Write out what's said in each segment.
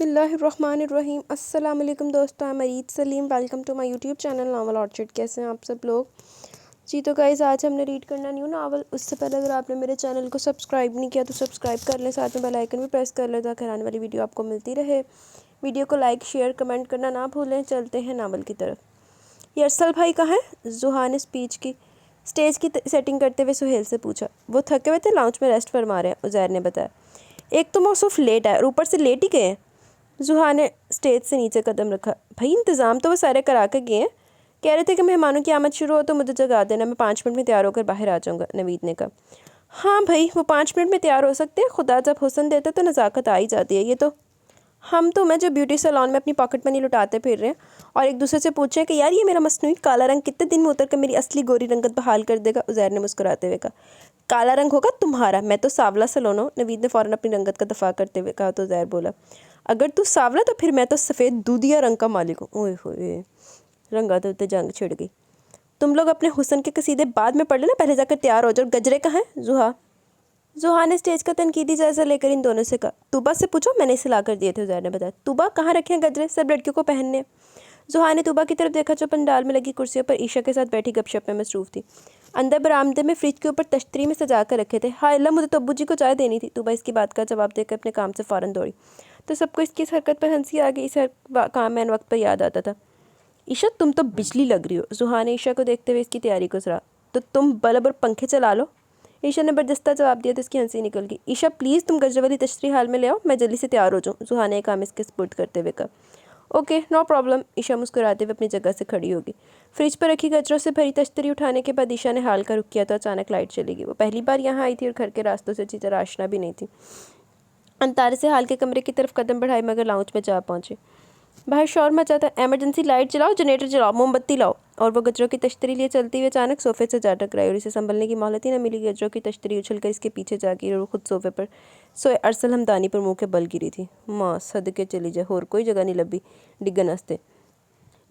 बिस्मिल्लाहिर्रहमानिर्रहीम। अस्सलाम वालेकुम दोस्तों, मैं Marid Saleem. Welcome to my YouTube channel Novel Orchid. कैसे हैं आप सब लोग जी? तो गाइस, आज हमने रीड करना न्यू नावल। उससे पहले अगर आपने मेरे चैनल को सब्सक्राइब नहीं किया तो सब्सक्राइब कर लें, साथ में बेल आइकन भी प्रेस कर लें ताकि आने वाली वीडियो आपको मिलती रहे। वीडियो को लाइक शेयर कमेंट करना ना भूलें। चलते हैं नावल की तरफ। ये अरसल भाई कहाँ है? जुहा ने स्टेज की सेटिंग करते हुए सुहेल से पूछा। वो थके हुए थे, लाउंज में रेस्ट फरमा रहे हैं, उज़ैर ने बताया। एक तो मौसूफ लेट है और ऊपर से लेट ही गए हैं। जुहा ने स्टेज से नीचे कदम रखा। भाई, इंतज़ाम तो वो सारे करा के गए हैं। कह रहे थे कि मेहमानों की आमद शुरू हो तो मुझे जगा देना, मैं 5 मिनट में तैयार होकर बाहर आ जाऊँगा, नवीद ने कहा। हाँ भाई, वो 5 मिनट में तैयार हो सकते हैं। खुदा जब हुस्न देता तो नज़ाकत आ ही जाती है। ये तो हम मैं जो ब्यूटी सैलून में अपनी पॉकेट मनी लुटाते फिर रहे हैं और एक दूसरे से पूछे कि यार ये मेरा मसनूई काला रंग कितने दिन में उतर कर मेरी असली गोरी रंगत बहाल कर देगा। उज़ैर ने मुस्कुराते हुए कहा। काला रंग होगा तुम्हारा, मैं तो सांवला सलोना हूँ, नवीद ने फ़ौरन अपनी रंगत का दफा करते हुए कहा। तो उज़ैर बोला, अगर तू सांवला तो फिर मैं तो सफ़ेद दूधिया रंग का मालिक हूँ। ओए होए, रंगा तो जंग छिड़ गई। तुम लोग अपने हुस्न के कसीदे बाद में पढ़ लेना, पहले जाकर तैयार हो जाओ। गजरे कहाँ हैं? जुहा ने स्टेज का तनकीदी जायजा लेकर इन दोनों से कहा। तूबा से पूछो, मैंने इसे ला कर दिए थे, उज़ैर ने बताया। तूबा, कहाँ रखे हैं गजरे? सब लड़कियों को पहनने। जुहा ने तूबा की तरफ देखा जो पंडाल में लगी कुर्सियों पर ईशा के साथ बैठी गपशप में मसरूफ़ थी। अंदर बरामदे में फ्रिज के ऊपर तश्तरी में सजा कर रखे थे। हाय अल्लाह, मुझे तो अब्बू जी को चाय देनी थी। तूबा इसकी बात का जवाब देकर अपने काम से फ़ौरन दौड़ी तो सबको इसकी इस हरकत पर हंसी आ गई। इस काम में वक्त पर याद आता था। ईशा, तुम तो बिजली लग रही हो। जुहा ने ईशा को देखते हुए इसकी तैयारी को सराहा। तो तुम बल्ब और पंखे चला लो। ईशा ने बर्जस्ता जवाब दिया तो इसकी हंसी निकल गई। ईशा प्लीज़, तुम गजरे वाली तश्तरी हाल में ले आओ, मैं जल्दी से तैयार हो जाऊँ, जुहा ने काम इसके स्पुर्द करते हुए कहा। Okay, no problem. ईशा मुस्कुराते हुए अपनी जगह से खड़ी होगी। फ्रिज पर रखी गजरों से भरी तश्तरी उठाने के बाद ईशा ने हाल का रुख किया तो अचानक लाइट चली गई। वो पहली बार यहाँ आई थी और घर के रास्तों से अच्छी तरह आशना भी नहीं थी। अंतारे से हाल के कमरे की तरफ कदम बढ़ाए मगर लाउंज में जा पहुंचे। बाहर शोर मचा था। एमरजेंसी लाइट जलाओ, जनरेटर जलाओ, मोमबत्ती लाओ। और वो गजरों की तश्तरी लिए चलती हुई अचानक सोफे से जा टकराई और इसे संभलने की मोहलत ही न मिली। गजरों की तश्तरी उछलकर इसके पीछे जा गिरी और खुद सोफे पर सोए अरसल हमदानी पर मुंह के बल गिरी थी। माँ सदके चली जाए, और कोई जगह नहीं लभी डिगन हंसते।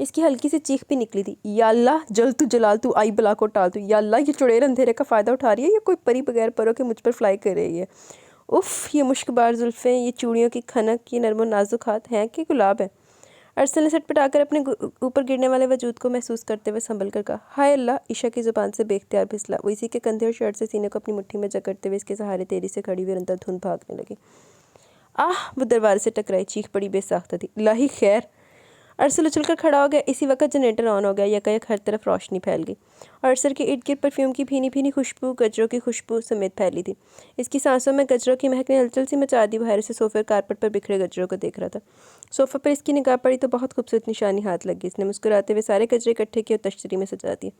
इसकी हल्की सी चीख भी निकली थी। या अल्लाह, जल तू जलाल तू, आई बला को टाल तू। या अल्लाह, ये चुड़ैल अंधेरे का फ़ायदा उठा रही है या कोई परी बगैर परों के मुझ पर फ्लाई कर रही है। उफ़, ये मुश्कबार जुल्फ़ें, ये चूड़ियों की खनक, ये नरमो नाजुक हाथ हैं कि गुलाब है। अरसल ने सटपटाकर अपने ऊपर गिरने वाले वजूद को महसूस करते हुए संभल कर कहा। हाय अल्लाह, ईशा की ज़ुबान से बेख्तियार फिसला। वो इसी के कंधे और शर्ट से सीने को अपनी मुट्ठी में जकड़ते हुए इसके सहारे तेजी से खड़ी हुई अंदर धुन भागने लगी। आह, वो दरवाजे से टकराई, चीख बड़ी बेसाख्ता थी। लाही खैर। अरसल उछलकर खड़ा हो गया। इसी वक्त जनरेटर ऑन हो गया। यकायक हर तरफ रोशनी फैल गई और अरसल के इर्द गिर्द परफ्यूम की भीनी भीनी खुशबू, गजरों की खुशबू समेत फैली थी। इसकी सांसों में गजरों की महक ने हलचल सी मचा दी। वो हैरत से सोफे कारपेट पर बिखरे गजरों को देख रहा था। सोफे पर इसकी निगाह पड़ी तो बहुत खूबसूरत निशानी हाथ लगी। इसने मुस्कुराते हुए सारे गजरे इकट्ठे किए और तश्तरी में सजा दिए।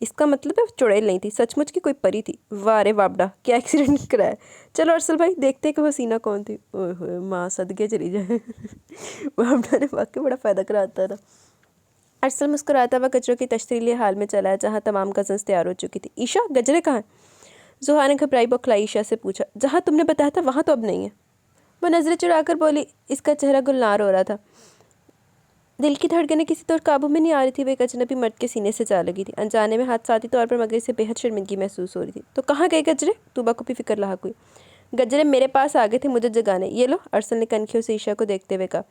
इसका मतलब है चुड़ैल नहीं थी, सचमुच की कोई परी थी। वाह रे वाबडा, क्या एक्सीडेंट कराया। चलो अरसल भाई, देखते हैं कि हसीना कौन थी। ओए होए, माँ सदके चली जाए। वाबडा ने वाकई बड़ा फ़ायदा कराता था। अरसल मुस्कुराता हुआ गजरों की तश्तरीली हाल में चला जहाँ तमाम कज़न्स तैयार हो चुकी थी। ईशा, गजरे कहाँ हैं? जुहा ने घबराई बौखलाई ईशा से पूछा। जहाँ तुमने बताया था वहाँ तो अब नहीं है। वो नज़रें चुराकर बोली। इसका चेहरा गुलनार हो रहा था। दिल की धड़कनें किसी तौर काबू में नहीं आ रही थी। वह एक अजनबी मर्द के सीने से जा लगी थी। अनजाने में हादसाती तौर पर मगर इसे बेहद शर्मिंदगी महसूस हो रही थी। तो कहाँ गए गजरे? तूबा को भी फिक्र लाक हुई। गजरे मेरे पास आ गए थे मुझे जगाने। ये लो, अरसल ने कनखियों से ईशा को देखते हुए कहा।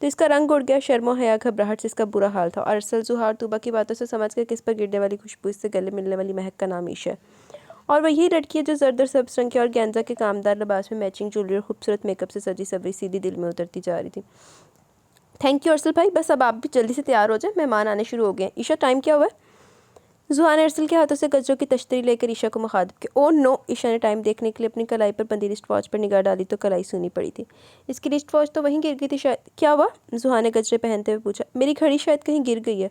तो इसका रंग उड़ गया। शर्मो हया घबराहट से इसका बुरा हाल था और अरसल जुहा और तूबा की बातों से समझ कर किस पर गिरने वाली खुशबू, इससे गले मिलने वाली महक का नाम ईशा है। और वह यही लड़की है जो जर्द और सब्ज रंग के और गेंजा के कामदार लिबास में मैचिंग ज्वेलरी और खूबसूरत मेकअप से सजी सवरी सीधी दिल में उतरती जा रही थी। थैंक यू अरसल भाई, बस अब आप भी जल्दी से तैयार हो जाए, मेहमान आने शुरू हो गए हैं। ईशा, टाइम क्या हुआ है? जुहा ने अरसल के हाथों से गजरों की तश्तरी लेकर ईशा को मुखातिब किया। Oh no. ईशा ने टाइम देखने के लिए अपनी कलाई पर बंधी रिस्ट वॉच पर निगाह डाली तो कलाई सूनी पड़ी थी। इसकी रिस्ट वॉच तो वहीं गिर गई थी शायद। क्या हुआ? जुहा ने गजरे पहनते हुए पूछा। मेरी घड़ी शायद कहीं गिर गई है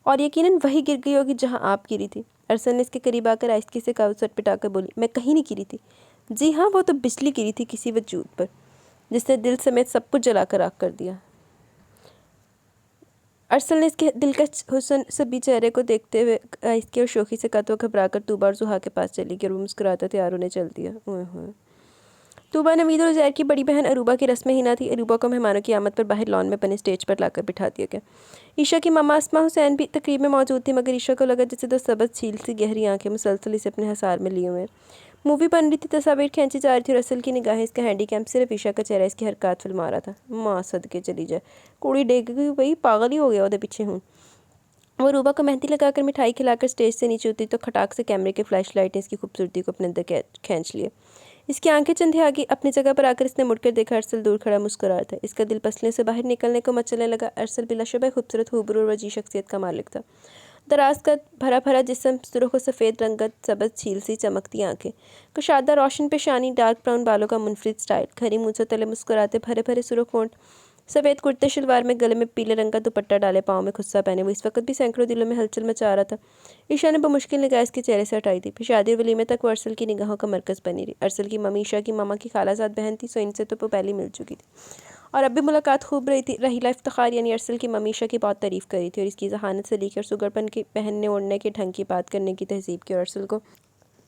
और यकीनन वही गिर गई होगी जहाँ आप गिरी थी। अरसल ने इसके करीब आकर आहिस्ती से कागज सटपटाकर बोली। मैं कहीं नहीं गिरी थी। जी हाँ, वो तो बिजली गिरी थी किसी वजूद पर जिसने दिल समेत सब कुछ जलाकर राख कर दिया। अरसल ने इसके दिलकश हुस्न सभी चेहरे को देखते हुए इसके और शोखी से कहा तो घबराकर तूबा और जुहा के पास चली गई और वो मुस्कुराता तैयार होने चल दिया। ओए होए। तूबा नवीद और ज़ैर की बड़ी बहन अरूबा की रस्म ही ना थी। अरूबा को मेहमानों की आमद पर बाहर लॉन में बने स्टेज पर लाकर बिठा दिया गया। ईशा की मामा अस्मा हुसैन भी तकरीब में मौजूद थी मगर ईशा को लगा जैसे दो सबज झील सी गहरी आंखें मुसलसल इसे अपने हसार में लिए हुए। मूवी बन रही थी, तस्वीर खींची जा रही थी और असल की निगाहें इसका हैंडीकैम सिर्फ ईशा का चेहरा इसकी हरकत फिल्मा रहा था। माँ सदके चली जाए, कुड़ी डेग गई भाई, पागल ही हो गया वो पीछे हूँ। वो रूबा को मेहंदी लगाकर मिठाई खिलाकर स्टेज से नीचे उतरी तो खटाक से कैमरे के फ्लैश लाइट ने इसकी खूबसूरती को अपने अंदर खींच लिए। इसकी आंखें चंधे आ गई। अपनी जगह पर आकर इसने मुड़कर देखा, अरसल दूर खड़ा मुस्कुरा रहा था। इसका दिल पसलियों से बाहर निकलने को मचलने लगा। अरसल बिलाशुबह खूबसूरत, हुबरू और वजी शख्सियत का मालिक था। दराज का भरा भरा जिस्म, सुर्ख और सफ़ेद रंगत, सबज छील सी चमकती आंखें, कुशादा रोशन पेशानी, डार्क ब्राउन बालों का मुनफरिद स्टाइल, खरी मूंछों तले मुस्कुराते भरे भरे सुर्ख होंठ, सफ़ेद कुर्ते शलवार में, गले में पीले रंग का दुपट्टा डाले, पाँव में खुस्सा पहने वो इस वक्त भी सैकड़ों दिलों में हलचल मचा रहा था। ईशा ने बमुश्किल निगाह इसके चेहरे से हटाई थी। फिर शादी और वलीमे तक वो अरसल की निगाहों का मरकज़ बनी रही। अरसल की मम्मी ईशा की मामा की खालाजाद बहन थी, सो इनसे तो वो पहले मिल चुकी थी और अब भी मुलाकात खूब रही थी। रहीला इफ्तिखार यानी अरसल की मम्मी ईशा की बहुत तारीफ़ करी थी और इसकी जहानत से लेकर सुगरपन के पहनने ओढ़ने के ढंग की, बात करने की तहजीब की। और अरसल को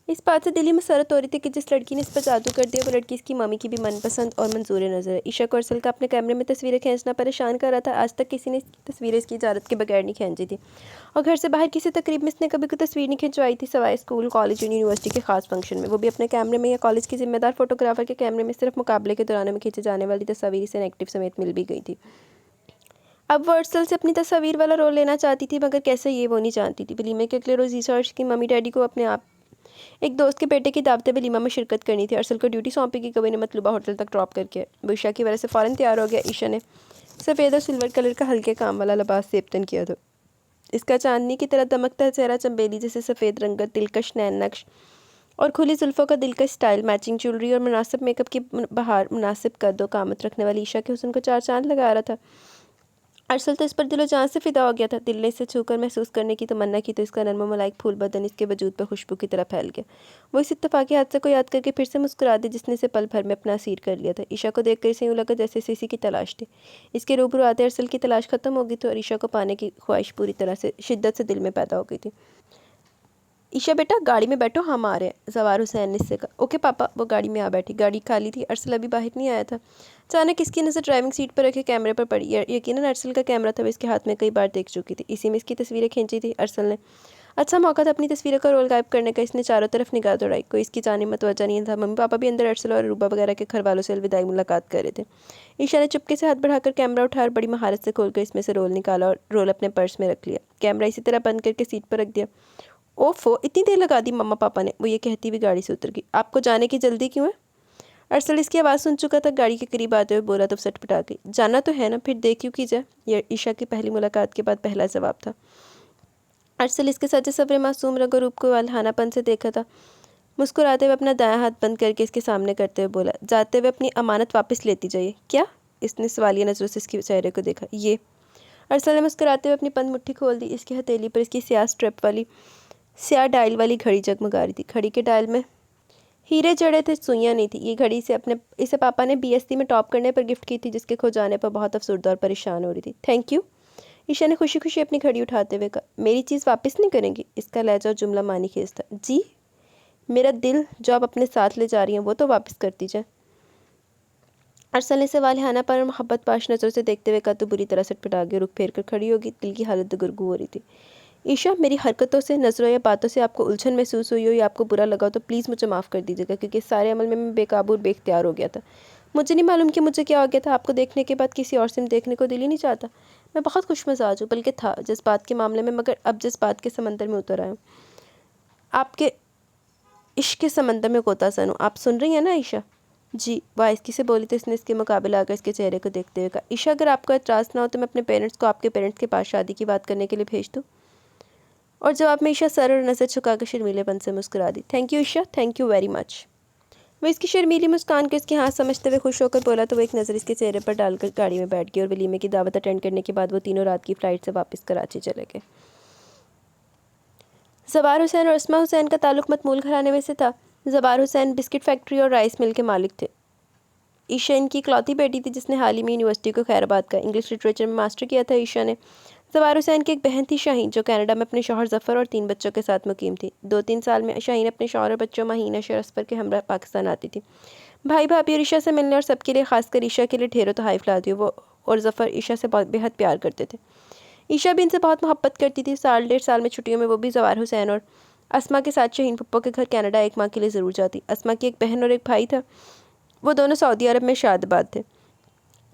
इस बात से दिली मसरत हो रही थी कि जिस लड़की ने इस पर जादू कर दिया वो लड़की इसकी मम्मी की भी मनपसंद और मंजूर नज़र है। ईशा को अरसल का अपने कैमरे में तस्वीरें खींचना परेशान कर रहा था। आज तक किसी ने इसकी तस्वीरें इसकी इजाज़त के बगैर नहीं खींची थी और घर से बाहर किसी तकरीब में इसने कभी कोई तस्वीर नहीं खिंचवाई थी, सवाए स्कूल, कॉलेज, यूनिवर्सिटी के खास फंक्शन में, वो भी अपने कैमरे में या कॉलेज की जिम्मेदार फोटोग्राफर के कैमरे में। सिर्फ मुकाबले के दौरान में खींचे जाने वाली तस्वीर इसे नेगेटिव समेत मिल भी गई थी। अब वो अरसल से अपनी तस्वीर वाला रोल लेना चाहती थी, मगर कैसे ये वो नहीं जानती थी। वलीमे के अगले रोज़ ईशा की मम्मी डैडी को अपने आप एक दोस्त के बेटे की दावत वलीमा में शिरकत करनी थी। अरसल को ड्यूटी सौंपी कि कभी ने मतलूबा होटल तक ड्रॉप करके। वो ईशा की वजह से फ़ौरन तैयार हो गया। ईशा ने सफ़ेद और सिल्वर कलर का हल्के काम वाला लिबास सेबतन किया था। इसका चांदनी की तरह दमकता चेहरा, चंबेली जैसे सफ़ेद रंगत, दिलकश नैन नक्श और खुली जुल्फ़ों का दिलकश स्टाइल, मैचिंग ज्वेलरी और मुनासिब मेकअप की बहार मुनासिब कद व कामत रखने वाली ईशा के हुस्न को चार चांद लगा रहा था। अरसल तो इस पर दिलो जान से फिदा हो गया था। दिल ने इसे छूकर महसूस करने की तमन्ना की तो इसका नर्म मलाइक फूल बदन इसके वजूद पर खुशबू की तरह फैल गया। वो इस इत्तफाकी हादसे को याद करके फिर से मुस्कुरा दी जिसने इसे पल भर में अपना असीर कर लिया था। ईशा को देखकर इसे यूँ लगा जैसे इसे इसी की तलाश थी। इसके रूबरू आते अरसल की तलाश खत्म हो गई थी और ईशा को पाने की ख्वाहिश पूरी तरह से शिद्दत से दिल में पैदा हो गई थी। ईशा बेटा गाड़ी में बैठो, हम आ रहे हैं, जवार हुसैन ने इससे कहा। ओके पापा। वो गाड़ी में आ बैठी। गाड़ी खाली थी। अरसल अभी बाहर नहीं आया था। अचानक इसकी नज़र ड्राइविंग सीट पर रखे कैमरे पर पड़ी। यकीनन अरसल का कैमरा था, वो इसके हाथ में कई बार देख चुकी थी। इसी में इसकी तस्वीरें खींची थी अरसल ने। अच्छा मौका था अपनी तस्वीरों का रोल गायब करने का। इसने चारों तरफ निगाह दौड़ाई, कोई इसकी जाने मतवजा नहीं था। मम्मी पापा भी अंदर अरसल और रूबा वगैरह के घर वालों से अलविदाई मुलाकात कर रहे थे। ईशा ने चुपके से हाथ बढ़ाकर कैमरा उठा और बड़ी महारत से खोलकर इसमें से रोल निकाला और रोल अपने पर्स में रख लिया। कैमरा इसी तरह बंद करके सीट पर रख दिया। ओफो, इतनी देर लगा दी मम्मा पापा ने, वो ये कहती हुई गाड़ी से उतर गई। आपको जाने की जल्दी क्यों है? अरसल इसकी आवाज़ सुन चुका था। गाड़ी के करीब आते हुए बोला तो सटपटा गई। जाना तो है ना, फिर देर क्यों की जाए? यह ईशा की पहली मुलाकात के बाद पहला जवाब था। अरसल इसके सजे सवरे मासूम रंग और रूप को वालहानापन से देखा था। मुस्कुराते हुए अपना दायां हाथ बंद करके इसके सामने करते हुए बोला, जाते हुए अपनी अमानत वापस लेती जाइए। क्या? इसने सवालिया नज़रों से इसके चेहरे को देखा। ये अरसल ने मुस्कुराते हुए अपनी बंद मुट्ठी खोल दी। इसकी हथेली पर इसकी स्याह डायल वाली घड़ी जगमगा रही थी। घड़ी के डायल में हीरे जड़े थे, सुइयाँ नहीं थी। ये घड़ी से इसे पापा ने बीएससी में टॉप करने पर गिफ्ट की थी, जिसके खो जाने पर बहुत अफसरदा और परेशान हो रही थी। Thank you. ईशा ने खुशी खुशी अपनी घड़ी उठाते हुए कहा। मेरी चीज़ वापस नहीं करेंगी? इसका लहजा और जुमला मानी खेज था। जी, मेरा दिल जो आप अपने साथ ले जा रही हैं वो तो वापस कर दीजिए। अरसल ने इसे वालिहाना पर मोहब्बत पाश नज़रों से देखते हुए कहा तो बुरी तरह सटपटा गई, रुख फेर कर खड़ी होगी। दिल की हालत गुरगु हो रही थी। ईशा, मेरी हरकतों से, नज़रों या बातों से आपको उलझन महसूस हुई हो या आपको बुरा लगा हो तो प्लीज़ मुझे माफ़ कर दीजिएगा, क्योंकि इस सारे अमल में मैं बेकाबू और बेख्तियार हो गया था। मुझे नहीं मालूम कि मुझे क्या हो गया था। आपको देखने के बाद किसी और से देखने को दिल ही नहीं चाहता। मैं बहुत खुशमिजाज हूँ, बल्कि था जिस बात के मामले में, मगर अब जिस बात के समंदर में उतर आया हूँ, आपके इश्क के समंदर में गोतासन हूँ। आप सुन रही हैं ना ईशा? जी। वह आहिस्ती से बोली तो इसने इसके मुकाबले आकर इसके चेहरे को देखते हुए कहा, ईशा अगर आपको एतराज़ ना हो तो मैं अपने पेरेंट्स को आपके पेरेंट्स के पास शादी की बात करने के लिए भेज दूँ? और जवाब में ईशा सर और नज़र झुकाकर शर्मीलेपन से मुस्कुरा दी। Thank you Isha, thank you very much. वो इसकी शर्मीली मुस्कान को इसके हाथ समझते हुए खुश होकर बोला तो वो एक नज़र इसके चेहरे पर डालकर गाड़ी में बैठ गई और वलीमे की दावत अटेंड करने के बाद वो तीनों रात की फ़्लाइट से वापस कराची चले गए। जवार हुसैन और अस्मा हुसैन का ताल्लुक मतमूल घराने में से था। जवार हुसैन बिस्किट फैक्ट्री और राइस मिल के मालिक थे। ईशा इनकी इकलौती बेटी थी जिसने हाल ही में यूनिवर्सिटी को खैराबाद का इंग्लिश लिटरेचर में मास्टर किया था। ईशा ने जवार हुसैन की एक बहन थी शाहीन, जो कनाडा में अपने शौहर जफ़र और 3 बच्चों के साथ मुकीम थी। 2-3 साल में शाहीन अपने शौहर और बच्चों माहीन अशर असफर के हमरा पाकिस्तान आती थी। भाई भाभी और ईशा से मिलने और सबके लिए, खासकर ईशा के लिए ढेरों तोहफ़े लाती। वो और जफ़र ईशा से बहुत बेहद प्यार करते थे। ईशा भी इनसे बहुत मोहब्बत करती थी। 1.5 साल में छुट्टियों में वो भी जवार हुसैन और अस्मा के साथ शहीन पप्पो के घर कनाडा 1 माह के लिए ज़रूर जाती। अस्मा की एक बहन और एक भाई था, वो दोनों सऊदी अरब में शादाबाद थे।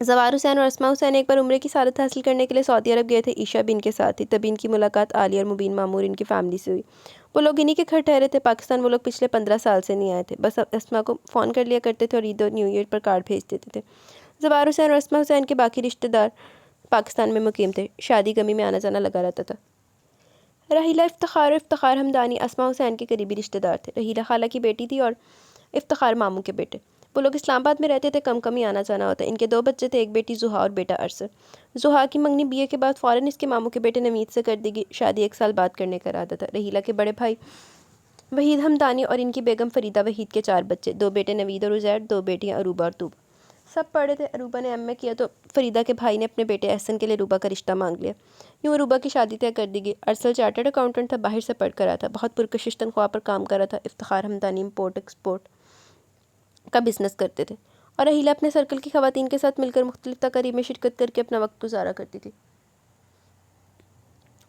ज़वार हुसैन और अस्मा हुसैन एक बार उम्रे की सादत हासिल करने के लिए सऊदी अरब गए थे। ईशा भी इनके साथ थी। तभी इनकी मुलाकात आलिया और मुबीन मामूर इनकी फैमिली से हुई। वो लोग इन्हीं के घर ठहरे थे। पाकिस्तान वो लोग पिछले 15 साल से नहीं आए थे। बस अस्मा को फ़ोन कर लिया करते थे और ईद और न्यू ईयर पर कार्ड भेज देते थे। ज़वार हुसैन और अस्मा हुसैन के बाकी रिश्तेदार पाकिस्तान में मुकीम थे। शादी गमी में आना जाना लगा रहता था। रहीला इफ्तिखार और इफ्तिखार हमदानी अस्मा हुसैन के करीबी रिश्तेदार थे। रहीला खाला की बेटी थी और इफ्तिखार मामू के बेटे। वो लोग इस्लामाबाद में रहते थे, कम कम ही आना जाना होता। इनके 2 बच्चे थे, एक बेटी जुहा और बेटा अरसर। जुहा की मंगनी बीए के बाद फ़ौरन इसके मामू के बेटे नवीद से कर दी गई। शादी 1 साल बाद करने का इरादा था। रहीला के बड़े भाई वहीद हमदानी और इनकी बेगम फरीदा वहीद के 4 बच्चे, 2 बेटे नवीद और उज़ैर, 2 बेटियाँ अरूबा और तूबा। सब पढ़े थे। अरूबा ने एमए किया तो फरीदा के भाई ने अपने बेटे एहसन के लिए अरूबा का रिश्ता मांग लिया। यूँ अरूबा की शादी तय कर दी गई। अरसल चार्टर्ड अकाउंटेंट था, बाहर से पढ़ कर आया था, बहुत पुरकशिश तनख्वाह पर काम कर रहा था। इफ्तिखार हमदानी इम्पोर्ट एक्सपोर्ट का बिज़नेस करते थे और रहीला अपने सर्कल की ख़वातीन के साथ मिलकर मुख्तलिफ तकारीब में शिरकत करके अपना वक्त गुजारा करती थी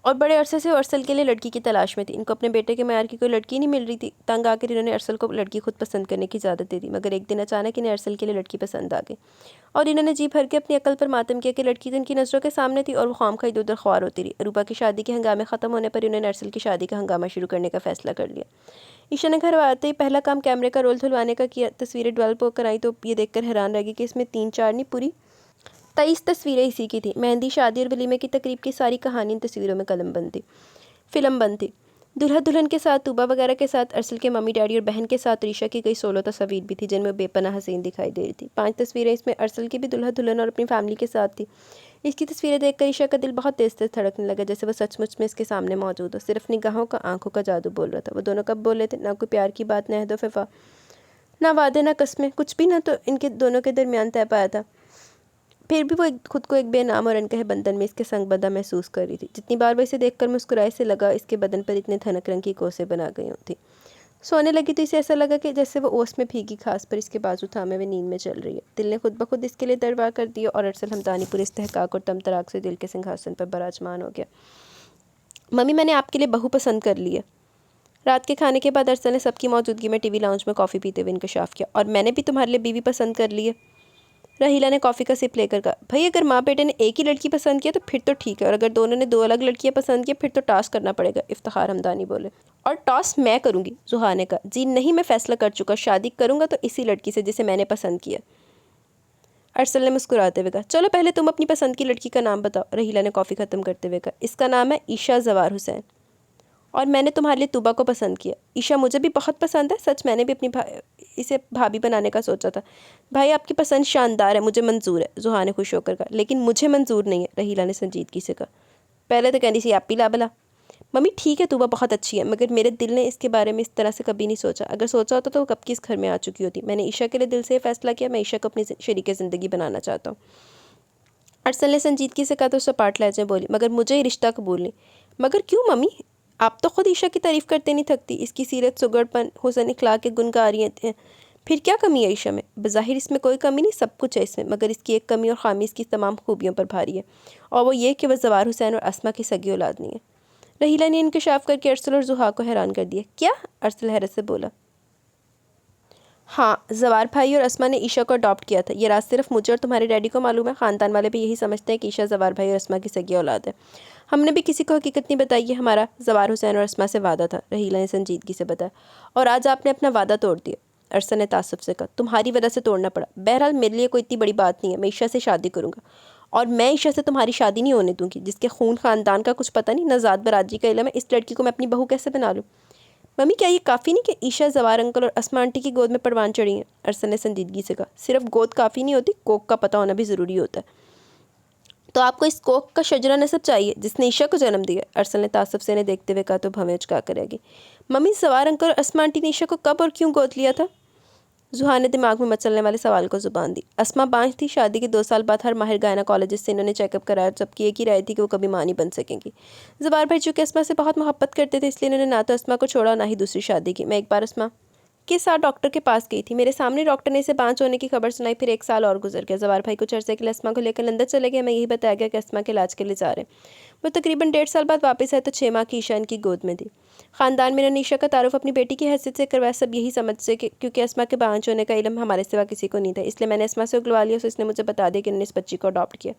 और बड़े अरसे से अरसल के लिए लड़की की तलाश में थी। इनको अपने बेटे के मयार की कोई लड़की नहीं मिल रही थी। तंग आकर इन्होंने अरसल को लड़की खुद पसंद करने की इजाज़त दे दी। मगर एक दिन अचानक इन्हें अरसल के लिए लड़की पसंद आ गई और इन्होंने जी भर के अपनी अकल पर मातम किया कि लड़की तो इनकी नज़रों के सामने थी और वो खामखा इधर उधर ख्वार होती रही। अरूबा की शादी के हंगामे ख़त्म होने पर इन्होंने अरसल की शादी का हंगामा शुरू करने का फ़ैसला कर लिया। ईशा ने घर आते ही पहला काम कैमरे का रोल धुलवाने का किया। तस्वीरें डेवलप होकर आई तो ये देखकर हैरान रह गई कि इसमें 3-4 नहीं, पूरी 23 तस्वीरें इसी की थी। मेहंदी, शादी और वलीमे की तकरीब की सारी कहानी इन तस्वीरों में फिल्म बंद थी। दूल्हा दुल्हन के साथ, तूबा वगैरह के साथ, अरसल के मम्मी डैडी और बहन के साथ रीशा की कई 16 तस्वीर भी थी जिनमें बेपनाह हसीन दिखाई दे रही थी। 5 तस्वीरें इसमें अरसल की भी दूल्हा दुल्हन और अपनी फैमिली के साथ थी। इसकी तस्वीरें देखकर ईशा का दिल बहुत तेज़ तेज़ धड़कने लगा, जैसे वो सचमुच में इसके सामने मौजूद हो। सिर्फ निगाहों का, आंखों का जादू बोल रहा था। वो दोनों कब बोले थे? ना कोई प्यार की बात, ना अहद वफ़ा, ना वादे, ना कस्में, कुछ भी ना तो इनके दोनों के दरमियान तय पाया था। फिर भी वो खुद को एक बेनाम और अनकहे बंधन में इसके संग बंधा महसूस कर रही थी। जितनी बार वो इसे देखकर मुस्कुराए से लगा इसके बदन पर इतने धनक रंग की कोसें बना गई थी। सोने लगी तो इसे ऐसा लगा कि जैसे वो ओस में भीगी घास पर इसके बाजू थामे हुए नींद में चल रही है। दिल ने खुद ब खुद इसके लिए दरबार कर दिया और अरसल हमदानी पूरे इस्तेहकाक और तमतराक से दिल के सिंहासन पर बराजमान हो गया। मम्मी, मैंने आपके लिए बहू पसंद कर ली है। रात के खाने के बाद अरसल ने सबकी मौजूदगी में टीवी लाउंज में कॉफ़ी पीते हुए इंकशाफ किया। और मैंने भी तुम्हारे लिए बीवी पसंद कर ली है। रहीला ने कॉफ़ी का सिप लेकर कहा, भाई अगर माँ बेटे ने एक ही लड़की पसंद किया तो फिर तो ठीक है, और अगर दोनों ने 2 अलग लड़कियाँ पसंद किया फिर तो टॉस करना पड़ेगा। इफ्तिखार हमदानी बोले। और टॉस मैं करूँगी, जुहा ने कहा। जी नहीं, मैं फ़ैसला कर चुका, शादी करूँगा तो इसी लड़की से जिसे मैंने पसंद किया। अरसल ने मुस्कुराते हुए कहा, चलो पहले तुम अपनी पसंद की लड़की का नाम बताओ। रहीला ने कॉफ़ी ख़त्म करते हुए कहा, इसका नाम है ईशा ज़वार हुसैन और मैंने तुम्हारे लिए तूबा को पसंद किया। ईशा मुझे भी बहुत पसंद है, सच मैंने भी अपनी इसे भाभी बनाने का सोचा था। भाई आपकी पसंद शानदार है, मुझे मंजूर है, जुहा ने खुश होकर कहा। लेकिन मुझे मंजूर नहीं है, रहीला ने संजीदगी से कहा। पहले तो कहनी सी आप ही ला भला। मम्मी ठीक है, तूबा बहुत अच्छी है, मगर मेरे दिल ने इसके बारे में इस तरह से कभी नहीं सोचा। अगर सोचा होता तो वो कब की इस घर में आ चुकी होती। मैंने ईशा के लिए दिल से फैसला किया, मैं ईशा को अपनी शरीके ज़िंदगी बनाना चाहता हूँ। अरसल ने संजीदगी से कहा तो सपाट लहजे बोली, मगर मुझे ये रिश्ता कबूल नहीं। मगर क्यों मम्मी? आप तो खुद ईशा की तारीफ़ करते नहीं थकती। इसकी सीरत, सुगड़पन, हुस्न इखलाक के गुण गा रही हैं। फिर क्या कमी है ईशा में? बज़ाहिर इसमें कोई कमी नहीं, सब कुछ है इसमें, मगर इसकी एक कमी और ख़ामी इसकी तमाम खूबियों पर भारी है, और वो ये कि वह ज़वार हुसैन और अस्मा की सगी औलाद नहीं है। रहीला ने इंकशाफ करके अरसल और जुहा को हैरान कर दिया। क्या? अरसल हैरत से बोला। हाँ, ज़वार भाई और अस्मा ने ईशा को अडॉप्ट किया था। ये राज सिर्फ मुझे और तुम्हारे डैडी को मालूम है। ख़ानदान वाले भी यही समझते हैं कि ईशा ज़वार भाई और अस्मा की सगी औलाद है। हमने भी किसी को हकीकत नहीं बताई है। हमारा ज़वार हुसैन और अस्मा से वादा था, रहीला ने संजीदगी से बताया। और आज आपने अपना वादा तोड़ दिया, अरसल ने तासुफ से कहा। तुम्हारी वजह से तोड़ना पड़ा। बहरहाल मेरे लिए कोई इतनी बड़ी बात नहीं है, मैं ईशा से शादी करूँगा, और मैं ईशा से तुम्हारी शादी नहीं होने दूँगी। जिसके खून ख़ानदान का कुछ पता नहीं, न ज़ात बरादरी का इल्म है, इस लड़की को मैं अपनी बहू कैसे बना लूँ? मम्मी क्या ये काफ़ी नहीं कि ईशा ज़वार अंकल और अस्मा आंटी की गोद में परवान चढ़ी हैं? अरसल ने संजीदगी से कहा। सिर्फ गोद काफ़ी नहीं होती, कोक का पता होना भी ज़रूरी होता है। तो आपको इस कोक का शजरा नसब चाहिए जिसने ईशा को जन्म दिया? अरसल ने तासुफ से देखते हुए कहा तो भवें उचका कर रहेगी। मम्मी ज़वार अंकल और अस्मा आंटी ने ईशा को कब और क्यों गोद लिया था? जुहा ने दिमाग में मचलने वाले सवाल को ज़ुबान दी। अस्मा बांझ थी। शादी के 2 साल बाद हर माहिर गायनाकोलॉजिस्ट से इन्होंने चेकअप कराया, जबकि एक ही राय थी कि वो कभी माँ नहीं बन सकेंगी। ज़वार भाई चूँकि अस्मा से बहुत मोहब्बत करते थे, इसलिए इन्होंने ना तो अस्मा को छोड़ा ना ही दूसरी शादी की। मैं एक बार अस्मा के साथ डॉक्टर के पास गई थी। मेरे सामने डॉक्टर ने इसे बांझ होने की खबर सुनाई। फिर 1 साल और गुजर गया। जवार भाई कुछ अर्से के लिए अस्मा को लेकर लंदन चले गए। मैं यही बताया गया कि अस्मा के इलाज के लिए जा रहे हैं। वो तकरीबन 1.5 साल बाद वापस आए तो 6 माह की ईशा इनकी गोद में थी। ख़ानदान में ईशा का तारुफ अपनी बेटी की हैसियत से करवाया। सब यही समझ से क्योंकि अस्मा के बांझ होने का इल्म हमारे सिवा किसी को नहीं था, इसलिए मैंने अस्मा से उगलवा लिया। उसने मुझे बता दिया कि उन्होंने इस बच्ची को अडॉप्ट किया।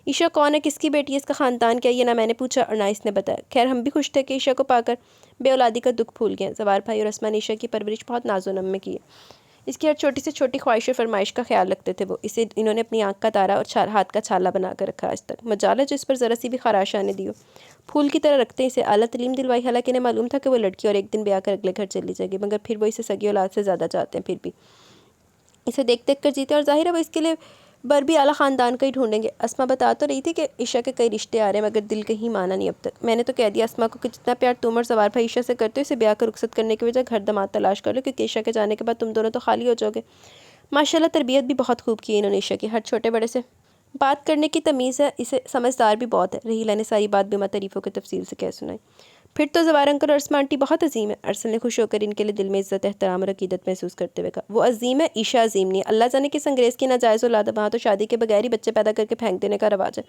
ईशा कौन है, किसकी बेटी है, इसका ख़ानदान क्या है, ये ना मैंने पूछा और ना इसने बताया। खैर हम भी खुश थे कि ईशा को पाकर बेऔलादी का दुख भूल गए। जवार भाई और अस्मा ने ईशा की परवरिश बहुत नाज़ो नम में की है। इसकी हर छोटी से छोटी ख्वाहिश और फरमाइश का ख्याल रखते थे वो। इसे इन्होंने अपनी आँख का तारा और हाथ का छाला बना कर रखा आज तक। मजाल है जो इस पर ज़रा सी भी खराश आने दी हो। फूल की तरह रखते हैं इसे। आला तलीम दिलवाई, हालांकि इन्हें मालूम था कि वो लड़की और एक दिन ब्याह कर अगले घर चली जाएगी, मगर फिर वो इसे सगी औलाद से ज़्यादा चाहते हैं। फिर भी इसे देख देख कर जीते और जाहिर है वो इसके लिए बर भी आला ख़ानदान का ही ढूंढेंगे। अस्मा बता तो रही थी कि ईशा के कई रिश्ते आ रहे हैं, मगर दिल कहीं माना नहीं अब तक। मैंने तो कह दिया अस्मा को कि जितना प्यार तुम और जवार भाई ईशा से करते हो, इसे ब्याह कर रुखसत करने की वजह घर दामाद तलाश कर लो, क्योंकि ईशा के जाने के बाद तुम दोनों तो खाली हो जाओगे। माशाल्लाह तरबियत भी बहुत खूब की है इन्होंने ईशा की। हर छोटे बड़े से बात करने की तमीज़ है, इसे समझदार भी बहुत है। रहीला ने सारी बात बिमा तारीफ़ों के तफसील से कह सुनाई। फिर तो जवार अंकल और अस्मा आंटी बहुत अजीम है। अरसल ने खुश होकर इनके लिए दिल में इज़्ज़त, एहतराम और अकीदत महसूस करते हुए कहा, वो अजीम है, ईशा अजीम नहीं है। अल्लाह जाने किस अंग्रेज़ की नाजायज़ औलाद है, वहाँ तो शादी के बगैर ही बच्चे पैदा करके फेंक देने का रवाज है।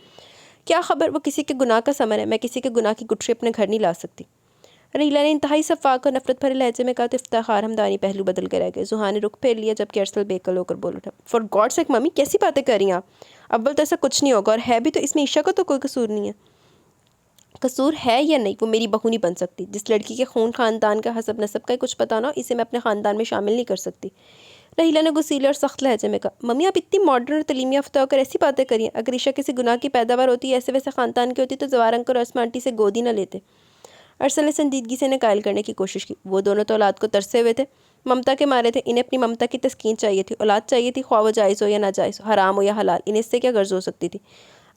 क्या खबर वो किसी के गुनाह का समर है, मैं किसी के गुनाह की गुठरी अपने घर नहीं ला सकती। रहीला ने इंतहाई सफ़ाक और नफरत भरे लहजे में कहा तो इफ्तार हमदानी पहलू बदल कर रह गए। जुहा ने रुख फेर लिया, जबकि अरसल बेकल होकर बोल उठा, फॉर गॉड सेक मम्मी कैसी बातें कर रही हैं आप। अव्वल तो ऐसा कुछ नहीं होगा, और है भी तो इसमें ईशा का तो कोई कसूर नहीं है। कसूर है या नहीं वो मेरी बहू नहीं बन सकती। जिस लड़की के खून खानदान का हसब नसब का कुछ पता ना हो, इसे मैं अपने ख़ानदान में शामिल नहीं कर सकती। रहीला ने गुस्सीले और सख्त लहजे में कहा, मम्मी आप इतनी मॉडर्न और तलीम याफ्ता होकर ऐसी बातें करिए। अगर ईशा किसी गुनाह की पैदावार होती, ऐसे वैसे ख़ानदान की होती, तो जवार अंकल और अस्मा आंटी से गोद ही न लेते। अरसल ने संजीदगी से इन्हें कायल करने की कोशिश की। वो दोनों तो औलाद को तरसे हुए थे, ममता के मारे थे। इन्हें अपनी ममता की तस्कीन चाहिए थी, औलाद चाहिए थी, ख्वाह वो जायज़ हो या नाजायज़ हो, हराम हो या हलाल, इन्हें इससे क्या गर्ज हो सकती थी।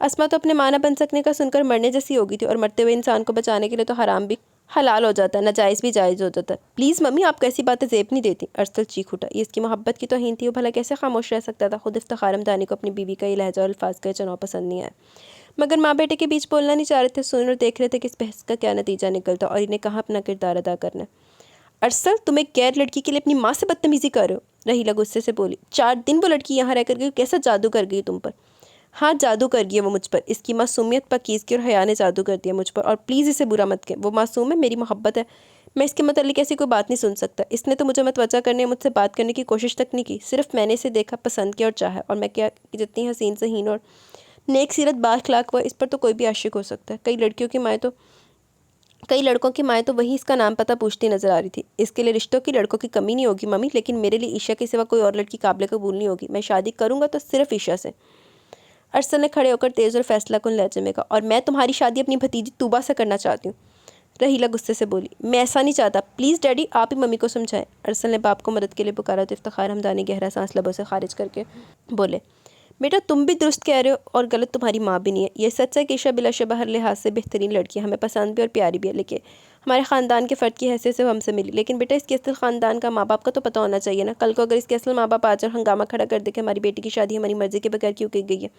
अस्मा तो अपने माँ न बन सकने का सुनकर मरने जैसी होगी थी, और मरते हुए इंसान को बचाने के लिए तो हराम भी हलाल हो जाता है, नाजायज़ भी जायज़ हो जाता है। प्लीज़ मम्मी आप कैसी बातें ज़ेब नहीं देती। अरसल चीख उठा, ये इसकी मोहब्बत की तौहीन थी, वो भला कैसे खामोश रह सकता था। खुद इफ्तिखार हमदानी को अपनी बीवी का ये लहजा और अल्फाज का चुनाव पसंद नहीं आया, मगर माँ बेटे के बीच बोलना नहीं चाह रहे थे। सुन और देख रहे थे कि इस बहस का क्या नतीजा निकलता और इन्हें कहाँ अपना किरदार अदा करना है। अरसल तुम एक गैर लड़की के लिए अपनी माँ से बदतमीज़ी कर रहे हो, रहीला गुस्से से बोली। 4 दिन वो लड़की यहाँ रह कर गई, कैसा जादू कर गई तुम पर। हाँ जादू कर गई है वो मुझ पर। इसकी मासूमियत, पाकीज़गी और हया ने जादू कर दिया मुझ पर, और प्लीज़ इसे बुरा मत कहें। वो मासूम है, मेरी मोहब्बत है, मैं इसके मतलब ऐसी कोई बात नहीं सुन सकता। इसने तो मुझे मतवजा करने, मुझसे बात करने की कोशिश तक नहीं की। सिर्फ मैंने इसे देखा, पसंद किया और चाहा, और मैं क्या जितनी हसीन सहीन और नेक सीरत बाखलाक हुआ, इस पर तो कोई भी आशिक हो सकता है। कई लड़कों की माएँ तो वही इसका नाम पता पूछती नजर आ रही थी। इसके लिए रिश्तों की लड़कों की कमी नहीं होगी मम्मी, लेकिन मेरे लिए ईशा के सिवा कोई और लड़की काबिल कबूल नहीं होगी। मैं शादी करूँगा तो सिर्फ ईशा से। अरसल ने खड़े होकर तेज़ और फैसला कुन लहजे में कहा, और मैं तुम्हारी शादी अपनी भतीजी तूबा से करना चाहती हूँ। रहीला गुस्से से बोली, मैं ऐसा नहीं चाहता, प्लीज़ डैडी आप ही मम्मी को समझाएं। अरसल ने बाप को मदद के लिए पुकारा तो इफ्तिखार हमदानी गहरा सांस लबों से खारिज करके बोले, बेटा तुम भी दुरुस्त कह रहे हो और गलत तुम्हारी माँ भी नहीं है। ये सच है कि ईशा बिलाशुबह हर लिहाज से बेहतरीन लड़की है, हमें पसंद भी और प्यारी भी है, लेकिन हमारे ख़ानदान के फ़र्द की हैसियत से वो हमसे मिली। लेकिन बेटा इसके असल ख़ानदान का माँ बाप का तो पता होना चाहिए ना। कल को अगर इसके असल माँ बाप आ जाए हंगामा खड़ा कर दे कि हमारी बेटी की शादी हमारी मर्ज़ी के बगैर क्यों की गई है,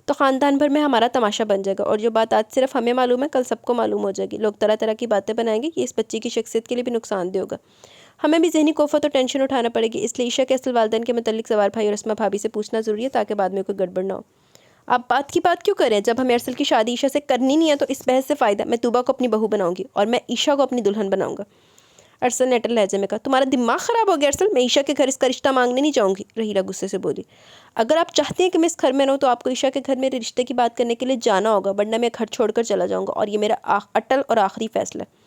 तो ख़ानदान भर में हमारा तमाशा बन जाएगा। और जो बात आज सिर्फ हमें मालूम है, कल सबको मालूम हो जाएगी। लोग तरह तरह की बातें बनाएंगे, ये इस बच्ची की शख्सियत के लिए भी नुकसानदेह होगा। हमें भी ज़हनी कोफत और टेंशन उठाना पड़ेगी। इसलिए ईशा के असल वालिदैन के मतलब जवार भाई और अस्मा भाभी से पूछना ज़रूरी है, ताकि बाद में कोई गड़बड़ ना हो। आप बात की बात क्यों करें, जब हमें अरसल की शादी ईशा से करनी नहीं है तो इस बहस से फ़ायदा। मैं तूबा को अपनी बहू बनाऊंगी और मैं ईशा को अपनी दुल्हन बनाऊंगा। अरसल ने अटल लहजे में कहा, तुम्हारा दिमाग ख़राब हो गया अरसल, मैं ईशा के घर इसका रिश्ता मांगने नहीं जाऊँगी। रहीला गुस्से से बोली, अगर आप चाहते हैं कि मैं इस घर में रहूँ तो आपको ईशा के घर मेरे रिश्ते की बात करने के लिए जाना होगा, वरना मैं घर छोड़कर चला जाऊँगा, और ये मेरा अटल और आखिरी फैसला है।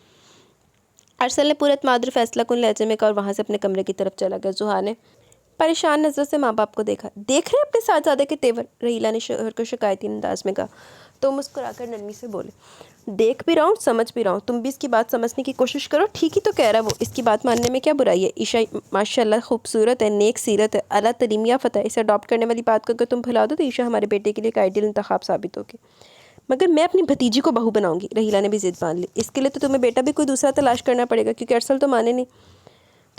अरसल ने पूरे एतमाद फैसला कुन लहजे में कहा और वहाँ से अपने कमरे की तरफ चला गया। जुहा ने परेशान नज़र से माँ बाप को देखा। देख रहे अपने साहबजादे के तेवर, रहीला ने शोहर को शिकायती अंदाज में कहा तो मुस्कुराकर नरमी से बोले, देख भी रहा हूँ समझ भी रहा हूँ, तुम भी इसकी बात समझने की कोशिश करो। ठीक ही तो कह रहा है वो, इसकी बात मानने में क्या बुराई है। ईशा माशाल्लाह खूबसूरत है, नेक सीरत है, अला तलीम याफ्ता है। इसे अडॉप्ट करने वाली बात को अगर तुम भुला दो तो ईशा हमारे बेटे के लिए एक आइडियल इंतखाब साबित होगी। मगर मैं अपनी भतीजी को बहू बनाऊंगी, रहीला ने भी जिद बांध ली। इसके लिए तो तुम्हें बेटा भी कोई दूसरा तलाश करना पड़ेगा, क्योंकि अरसल तो माने नहीं।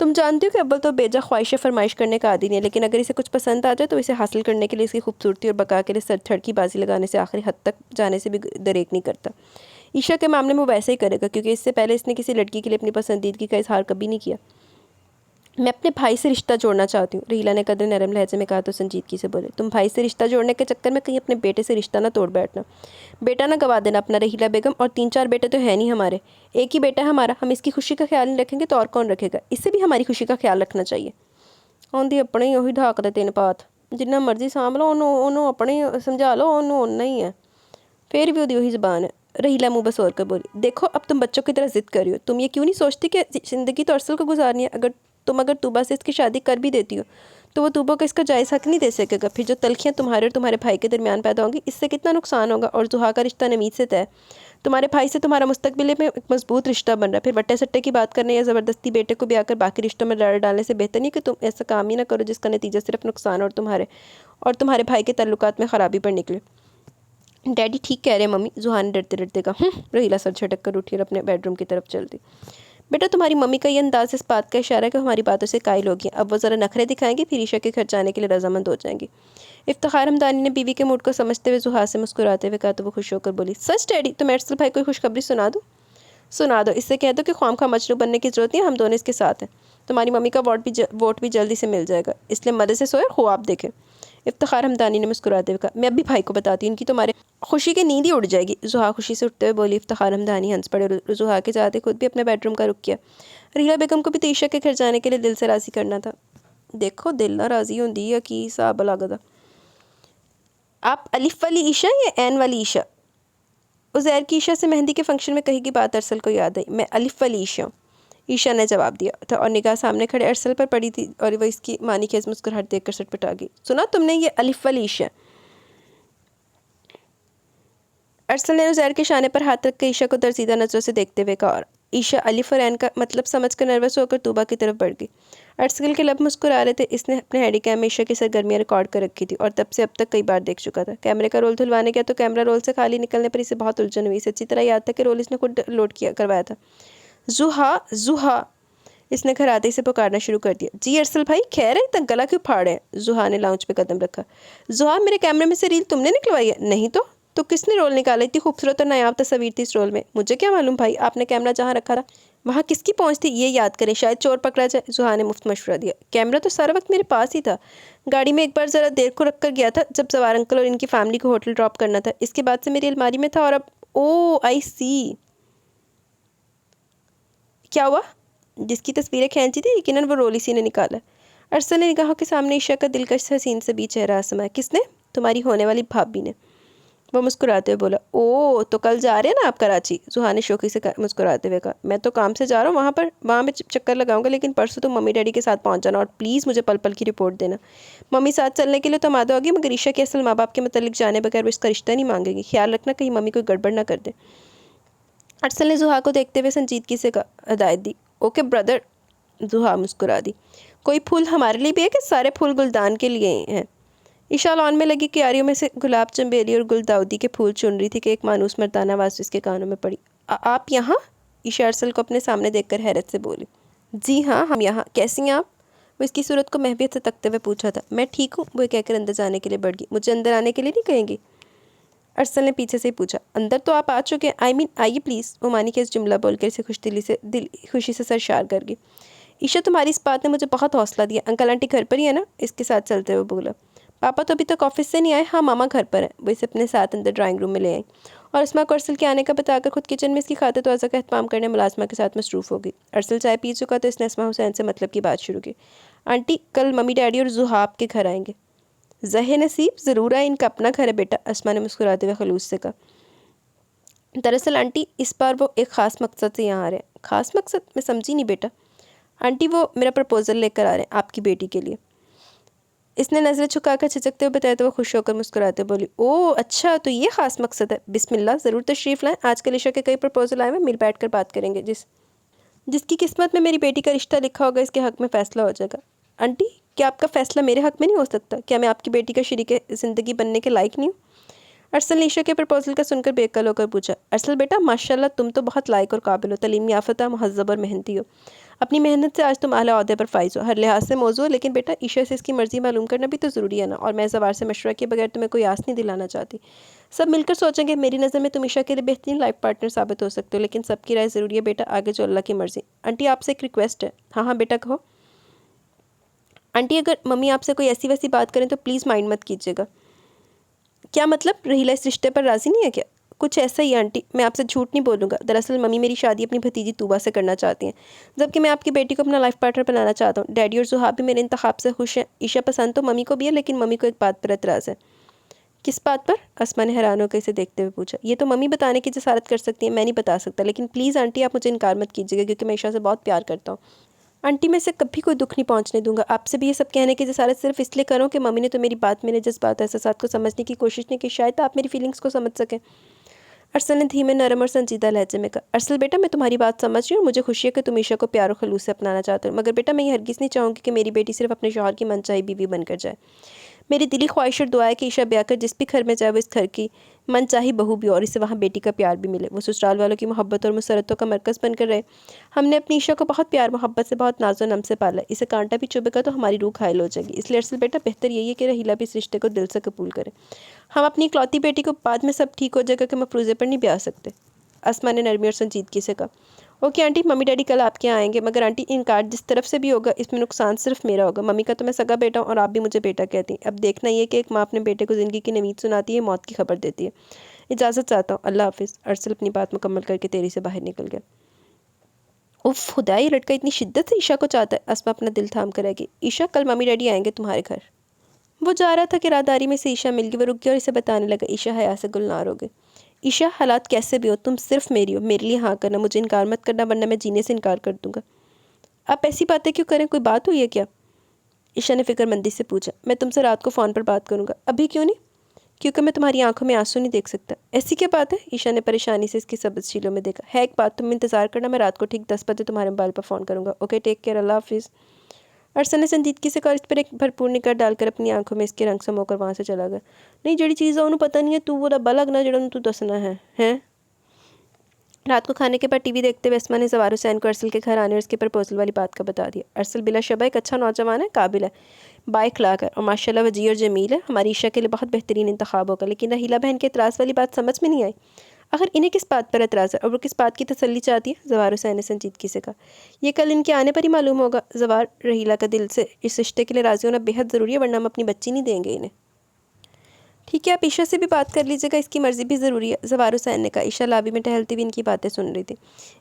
तुम जानती हो कि अव्वल तो बेजा ख्वाहिश फरमाइश करने का आदी नहीं है, लेकिन अगर इसे कुछ पसंद आ जाए तो इसे हासिल करने के लिए इसकी खूबसूरती और बका के लिए सर थड़की बाजी लगाने से आखिरी हद तक जाने से भी दरेक नहीं करता। ईशा के मामले में वो वैसे ही करेगा, क्योंकि इससे पहले इसने किसी लड़की के लिए अपनी पसंदीदगी का इजहार कभी नहीं किया। मैं अपने भाई से रिश्ता जोड़ना चाहती हूँ, रहीला ने कदर नरम लहजे में कहा तो संजीदगी से बोले, तुम भाई से रिश्ता जोड़ने के चक्कर में कहीं अपने बेटे से रिश्ता ना तोड़ बैठना। बेटा ना गवा देना अपना रहीला बेगम, और 3-4 बेटे तो है नहीं हमारे, एक ही बेटा है हमारा। हम इसकी खुशी का ख्याल नहीं रखेंगे तो और कौन रखेगा? इससे भी हमारी खुशी का ख्याल रखना चाहिए। आँधी अपने ही ਉਹੀ ਢਾਕਦੇ ਤਿੰਨ ਪਾਤ, जिन्ना मर्जी ਸਾਂਭ ਲਓ ਉਹਨੂੰ अपने ही समझा लो, ਉਹਨੂੰ ਓਨਾ ही है। फिर भी वही ज़बान है। रहीला मुँह बसोर कर बोली, देखो अब तुम बच्चों की तरह जिद कर रही हो। तुम ये क्यों नहीं सोचती कि ज़िंदगी तो अरसल को गुजारनी है। अगर तूबा से इसकी शादी कर भी देती हो तो वो तूबा को इसका जायज़ हक नहीं दे सकेगा। फिर जो तलखियाँ तुम्हारे और तुम्हारे भाई के दरमियान पैदा होंगी, इससे कितना नुकसान होगा। और जुहा का रिश्ता नमीद से तय, तुम्हारे भाई से तुम्हारा मुस्तकबिल में एक मजबूत रिश्ता बन रहा है। फिर वट्टे सट्टे की बात करने या ज़बरदस्ती बेटे को ब्याह कर बाकी रिश्तों में लड़ डालने से बेहतर नहीं कि तुम ऐसा काम ही ना करो जिसका नतीजा सिर्फ नुकसान और तुम्हारे भाई के ताल्लुकात में ख़राबी पर निकले। डैडी ठीक कह रहे हैं मम्मी, जुहा ने डरते डरते कहा। रहीला सर झटक कर उठी और अपने बेडरूम की तरफ चल दी। बेटा तुम्हारी मम्मी का ये अंदाज़ इस बात का इशारा है कि हमारी बातों से कायल होगी। अब वो ज़रा नखरे दिखाएंगी, फिर ईशा के घर जाने के लिए रजामंद हो जाएंगी। इफ्तिखार हमदानी ने बीवी के मूड को समझते हुए जुहा से मुस्कुराते हुए कहा तो वो खुश होकर बोली, सच डैडी? तो मैं अरसल भाई को खुशखबरी सुना दूँ? सुना दो, इससे कह दो कि ख्वाम खा मजनू बनने की ज़रूरत नहीं, हम दोनों इसके साथ हैं। तुम्हारी मम्मी का वोट भी जल्दी से मिल जाएगा, इसलिए मदद से सोए ख्वाब देखें। इफ्तिखार हमदानी ने मुस्कुराते हुए कहा, मैं अभी भाई को बताती हूँ, इनकी तुम्हारे खुशी की नींद ही उड़ जाएगी। जुहा खुशी से उठते हुए बोली। इफ्तिखार हमदानी हंस पड़े और जुहा के जाते खुद भी अपने बेडरूम का रुख किया। रहीला बेगम को भी तो ईशा के घर जाने के लिए दिल से राज़ी करना था। देखो दिल ना राज़ी होंदी या की हिसाब लगदा। आप अलिफ वाली ईशा या एन वाली ईशा? उज़ैर की ईशा से मेहंदी के फंक्शन में कही की बात अरसल को याद आई। मैं अलिफ वाली ईशा हूँ, ईशा ने जवाब दिया था और निगाह सामने खड़े अरसल पर पड़ी थी और वह इसकी मानी खेज मुस्कुराहट देखकर सटपटा गई। सुना तुमने, ये अलिफ वाली ईशा? अरसल ने उज़ैर के शाने पर हाथ रख कर ईशा को दरजीदा नज़रों से देखते हुए कहा। और ईशा अलिफ और एन का मतलब समझकर नर्वस होकर तूबा की तरफ बढ़ गई। अरसल के लब मुस्कुरा रहे थे। इसने अपने हैंडी कैम में ईशा की सरगर्मियाँ रिकॉर्ड कर रखी थी और तब से अब तक कई बार देख चुका था। कैमरे का रोल धुलवाने गया तो कैमरा रोल से खाली निकलने पर इसे बहुत उलझन हुई। इसे अच्छी तरह याद था कि रोल इसने खुद लोड करवाया था। जुहा जुहा, इसने घर आते ही से पुकारना शुरू कर दिया। जी अरसल भाई खैर है, तक गला क्यों फाड़े हैं? जुहा ने लाउंज पे कदम रखा। जुहा मेरे कैमरे में से रील तुमने निकलवाई है? नहीं तो किसने रोल निकाला? इतनी खूबसूरत और नायाब तस्वीर थी इस रोल में। मुझे क्या मालूम भाई, आपने कैमरा जहाँ रखा था वहाँ किसकी पहुँच थी, ये याद करें, शायद चोर पकड़ा जाए। जुहा ने मुफ्त मशवरा दिया। कैमरा तो सारा वक्त मेरे पास ही था, गाड़ी में एक बार ज़रा देर को रख कर गया था जब जवार अंकल और इनकी फैमिली को होटल ड्रॉप करना था। इसके बाद से मेरी अलमारी में था और अब ओ आई सी। क्या हुआ? जिसकी तस्वीरें खींची थी यकीनन वो रोल इसी ने निकाला। अरसल ने निगाहों के सामने ईशा का दिलकश हसीन से भी चेहरा आसमाया। किसने? तुम्हारी होने वाली भाभी ने। वो मुस्कुराते हुए बोला। ओ तो कल जा रहे हैं ना आप कराची? जुहा ने शौकी से मुस्कुराते हुए कहा। मैं तो काम से जा रहा हूँ, वहाँ मैं चक्कर लगाऊंगा, लेकिन परसों तो मम्मी डैडी के साथ पहुँच जाना और प्लीज़ मुझे पल पल की रिपोर्ट देना। मम्मी साथ चलने के लिए तो आमादा होगी, मगर ईशा के असल माँ बाप के मतलब जाने बगैर वो इसका रिश्ता नहीं मांगेगी। ख्याल रखना कहीं मम्मी कोई गड़बड़ ना कर दे। अरसल ने जुहा को देखते हुए संजीदगी से हिदायत दी। Okay brother. जुहा मुस्कुरा दी। कोई फूल हमारे लिए भी है कि सारे फूल गुलदान के लिए हैं? ईशा लॉन में लगी क्यारियों में से गुलाब, चंबेली और गुलदाउदी के फूल चुन रही थी कि एक मानूस मर्दाना आवाज़ इसके कानों में पड़ी। आप यहाँ? ईशा अरसल को अपने सामने देखकर हैरत से बोली। जी हाँ हम यहाँ। कैसी हैं आप? वो इसकी सूरत को महवियत से तकते हुए पूछा था। मैं ठीक हूँ, वो कहकर अंदर जाने के लिए बढ़ गई। मुझे अंदर आने के लिए नहीं कहेंगी? अरसल ने पीछे से ही पूछा। अंदर तो आप आ चुके हैं, आई मीन आइए प्लीज़। वो मानी के इस जुमला बोलकर इसे खुशी से सरशार कर गई। ईशा तुम्हारी इस बात ने मुझे बहुत हौसला दिया। अंकल आंटी घर पर ही है ना? इसके साथ चलते हुए बोला। पापा तो अभी तक ऑफिस से नहीं आए। हाँ मामा घर पर हैं। वो इसे अपने साथ अंदर ड्राइंग रूम में ले आई और अस्मा को अरसल के आने का बताकर खुद किचन में इसकी खातिर तो का एहतमाम करने मुलाजमा के साथ मसरूफ़ हो गई। अरसल चाय पी चुका तो इसने अस्मा हुसैन से मतलब की बात शुरू की। आंटी कल मम्मी डैडी और जुहा आपके घर आएंगे। ज़हे नसीब ज़रूर आए, इनका अपना घर है बेटा, अस्मा ने मुस्कुराते हुए खलूस से कहा। दरअसल आंटी इस बार वो एक ख़ास मकसद से यहाँ आ रहे हैं। ख़ास मकसद? मैं समझी नहीं बेटा। आंटी वो मेरा प्रपोज़ल लेकर आ रहे हैं आपकी बेटी के लिए। इसने नज़रें झुकाकर झिझकते हुए बताया तो वो खुश होकर मुस्कुराते बोली। ओह अच्छा, तो ये ख़ास मकसद है। बिस्मिल्लाह, ज़रूर तशरीफ़ लाएँ। आजकल ईशा के कई प्रपोज़ल आए हुए, मिल बैठ कर बात करेंगे। जिसकी किस्मत में मेरी बेटी का रिश्ता लिखा होगा इसके हक़ में फ़ैसला हो जाएगा। आंटी क्या आपका फ़ैसला मेरे हक़ में नहीं हो सकता? क्या मैं आपकी बेटी का शरीक ज़िंदगी बनने के लायक नहीं हूँ? अरसल ने ईशा के प्रपोज़ल का सुनकर बेकल होकर पूछा। अरसल बेटा माशाल्लाह तुम तो बहुत लायक और काबिल हो, तलीम याफ़ता, मुहज़्ज़ब और मेहनती हो। अपनी मेहनत से आज तुम आला ओहदे पर फाइज हो, हर लिहाज से मौजू हो। लेकिन बेटा ईशा से इसकी मर्ज़ी मालूम करना भी तो ज़रूरी है ना, और मैं ज़वार से मशवरा के बगैर तुम्हें कोई आस नहीं दिलाना चाहती। सब मिलकर सोचेंगे। मेरी नज़र में तुम ईशा के लिए बेहतरीन लाइफ पार्टनर साबित हो सकते हो, लेकिन सबकी राय ज़रूरी है बेटा, आगे जो अल्लाह की मर्ज़ी। आंटी आपसे एक रिक्वेस्ट है। हाँ हाँ बेटा कहो। आंटी अगर मम्मी आपसे कोई ऐसी वैसी बात करें तो प्लीज़ माइंड मत कीजिएगा। क्या मतलब, रहीला इस रिश्ते पर राज़ी नहीं है क्या? कुछ ऐसा ही आंटी, मैं आपसे झूठ नहीं बोलूँगा। दरअसल मम्मी मेरी शादी अपनी भतीजी तूबा से करना चाहती हैं, जबकि मैं आपकी बेटी को अपना लाइफ पार्टनर बनाना चाहता हूँ। डैडी और जुहाब भी मेरे इंतखाब से खुश हैं। ईशा पसंद तो मम्मी को भी है, लेकिन मम्मी को एक बात पर एतराज़ है। किस बात पर? अस्मा ने हैरान होकर इसे देखते हुए पूछा। ये तो मम्मी बताने की जसारत कर सकती है, मैं नहीं बता सकता, लेकिन प्लीज़ आंटी आप मुझे इनकार मत कीजिएगा, क्योंकि मैं ईशा से बहुत प्यार करता हूँ। आंटी मैं इसे कभी कोई दुख नहीं पहुंचने दूंगा। आपसे भी ये सब कहने की जसारत सिर्फ इसलिए करूँ कि मम्मी ने तो मेरी बात, मेरे जज्बात एहसास को समझने की कोशिश नहीं की, शायद आप मेरी फीलिंग्स को समझ सकें। अरसल ने धीमे, नरम और संजीदा लहजे में कहा। अरसल बेटा, मैं तुम्हारी बात समझ रही हूँ, मुझे खुशी है कि तुम ईशा को प्यार और खलूस से अपनाना चाहते हो, मगर बेटा मैं ये हरगिज़ नहीं चाहूँगी कि मेरी बेटी सिर्फ अपने शौहर की मनचाही बीवी बनकर जाए। मेरी दिली ख्वाहिश और दुआ है कि ईशा ब्याह कर जिस भी घर में जाए वो इस घर की मनचाही बहू भी, और इसे वहाँ बेटी का प्यार भी मिले। वो ससुराल वालों की मोहब्बत और मुसरतों का मरकज़ बनकर रहे। हमने अपनी ईशा को बहुत प्यार मोहब्बत से, बहुत नाज़ो नम से पाला। इसे कांटा भी चुभेगा तो हमारी रूह घायल हो जाएगी। इसलिए अरसल बेटा बेहतर यही है कि रहीला भी इस रिश्ते को दिल से कबूल करे। हम अपनी इकलौती बेटी को, बाद में सब ठीक हो जाएगा, कि मफरूज़े पर नहीं ब्याह सकते। अस्मा ने नरमी और संजीदगी से कहा। ओके आंटी, मम्मी डैडी कल आपके यहाँ आएंगे, मगर आंटी इनकार जिस तरफ से भी होगा इसमें नुकसान सिर्फ मेरा होगा। मम्मी का तो मैं सगा बेटा हूँ और आप भी मुझे बेटा कहती हैं। अब देखना ये कि एक माँ अपने बेटे को ज़िंदगी की नवीद सुनाती है, मौत की खबर देती है। इजाज़त चाहता हूँ, अल्लाह हाफिज़। अरसल अपनी बात मुकम्मल करके तेरी से बाहर निकल गया। उफ खुदा, ये लड़का इतनी शिद्दत से ईशा को चाहता है। अस्मा अपना दिल थाम कर रहेगी। ईशा कल मम्मी डैडी आएंगे तुम्हारे घर। वो जा रहा था कि राहदारी में से ईशा मिल गई। वो रुक गया और इसे बताने लगा। ईशा हया से गुलनार हो गई। ईशा हालात कैसे भी हो तुम सिर्फ मेरी हो, मेरे लिए हाँ करना, मुझे इनकार मत करना, वरना मैं जीने से इनकार कर दूंगा। आप ऐसी बातें क्यों करें, कोई बात हुई है क्या? ईशा ने फिक्रमंदी से पूछा। मैं तुमसे रात को फ़ोन पर बात करूंगा। अभी क्यों नहीं? क्योंकि मैं तुम्हारी आंखों में आंसू नहीं देख सकता। ऐसी क्या बात है? ईशा ने परेशानी से इसकी सब्ज़शीलों में देखा। है एक बात, तुम इंतज़ार करना, मैं रात को ठीक 10 बजे तुम्हारे मोबाइल पर फ़ोन करूँगा। ओके, टेक केयर, अल्लाह हाफिज़। अरसल ने संजीदगी से कहा, इस पर एक भरपूर निगाह डालकर अपनी आंखों में इसके रंग समोकर वहाँ से चला गया। नहीं, जड़ी चीज़ उन्होंने पता नहीं है, तू वो रब्बा लगना जड़ा तू दसना है हैं। रात को खाने के बाद टीवी देखते हुए अस्मा ने ज़वार हुसैन को अरसल के घर आने और उसके प्रपोजल वाली बात का बता दिया। अरसल बिलाशुबा एक अच्छा नौजवान है, काबिल है, बाइखलाक है और माशाल्लाह वजी और जमील है। हमारी ईशा के लिए बहुत बेहतरीन इंतखाब होगा। लेकिन रहीला बहन के एतराज़ वाली बात समझ में नहीं आई। आखिर इन्हें किस बात पर एतराज़ है और वो किस बात की तसल्ली चाहती है? ज़वार हुसैन ने संजीदगी से कहा। यह कल इनके आने पर ही मालूम होगा। ज़वार, रहीला का दिल से इस रिश्ते के लिए राज़ी होना बेहद ज़रूरी है, वरना हम अपनी बच्ची नहीं देंगे इन्हें। ठीक है, आप ईशा से भी बात कर लीजिएगा, इसकी मर्ज़ी भी ज़रूरी है, ज़वार हुसैन ने कहा। ईशा लाबी में टहलती हुई इनकी बातें सुन रही थी।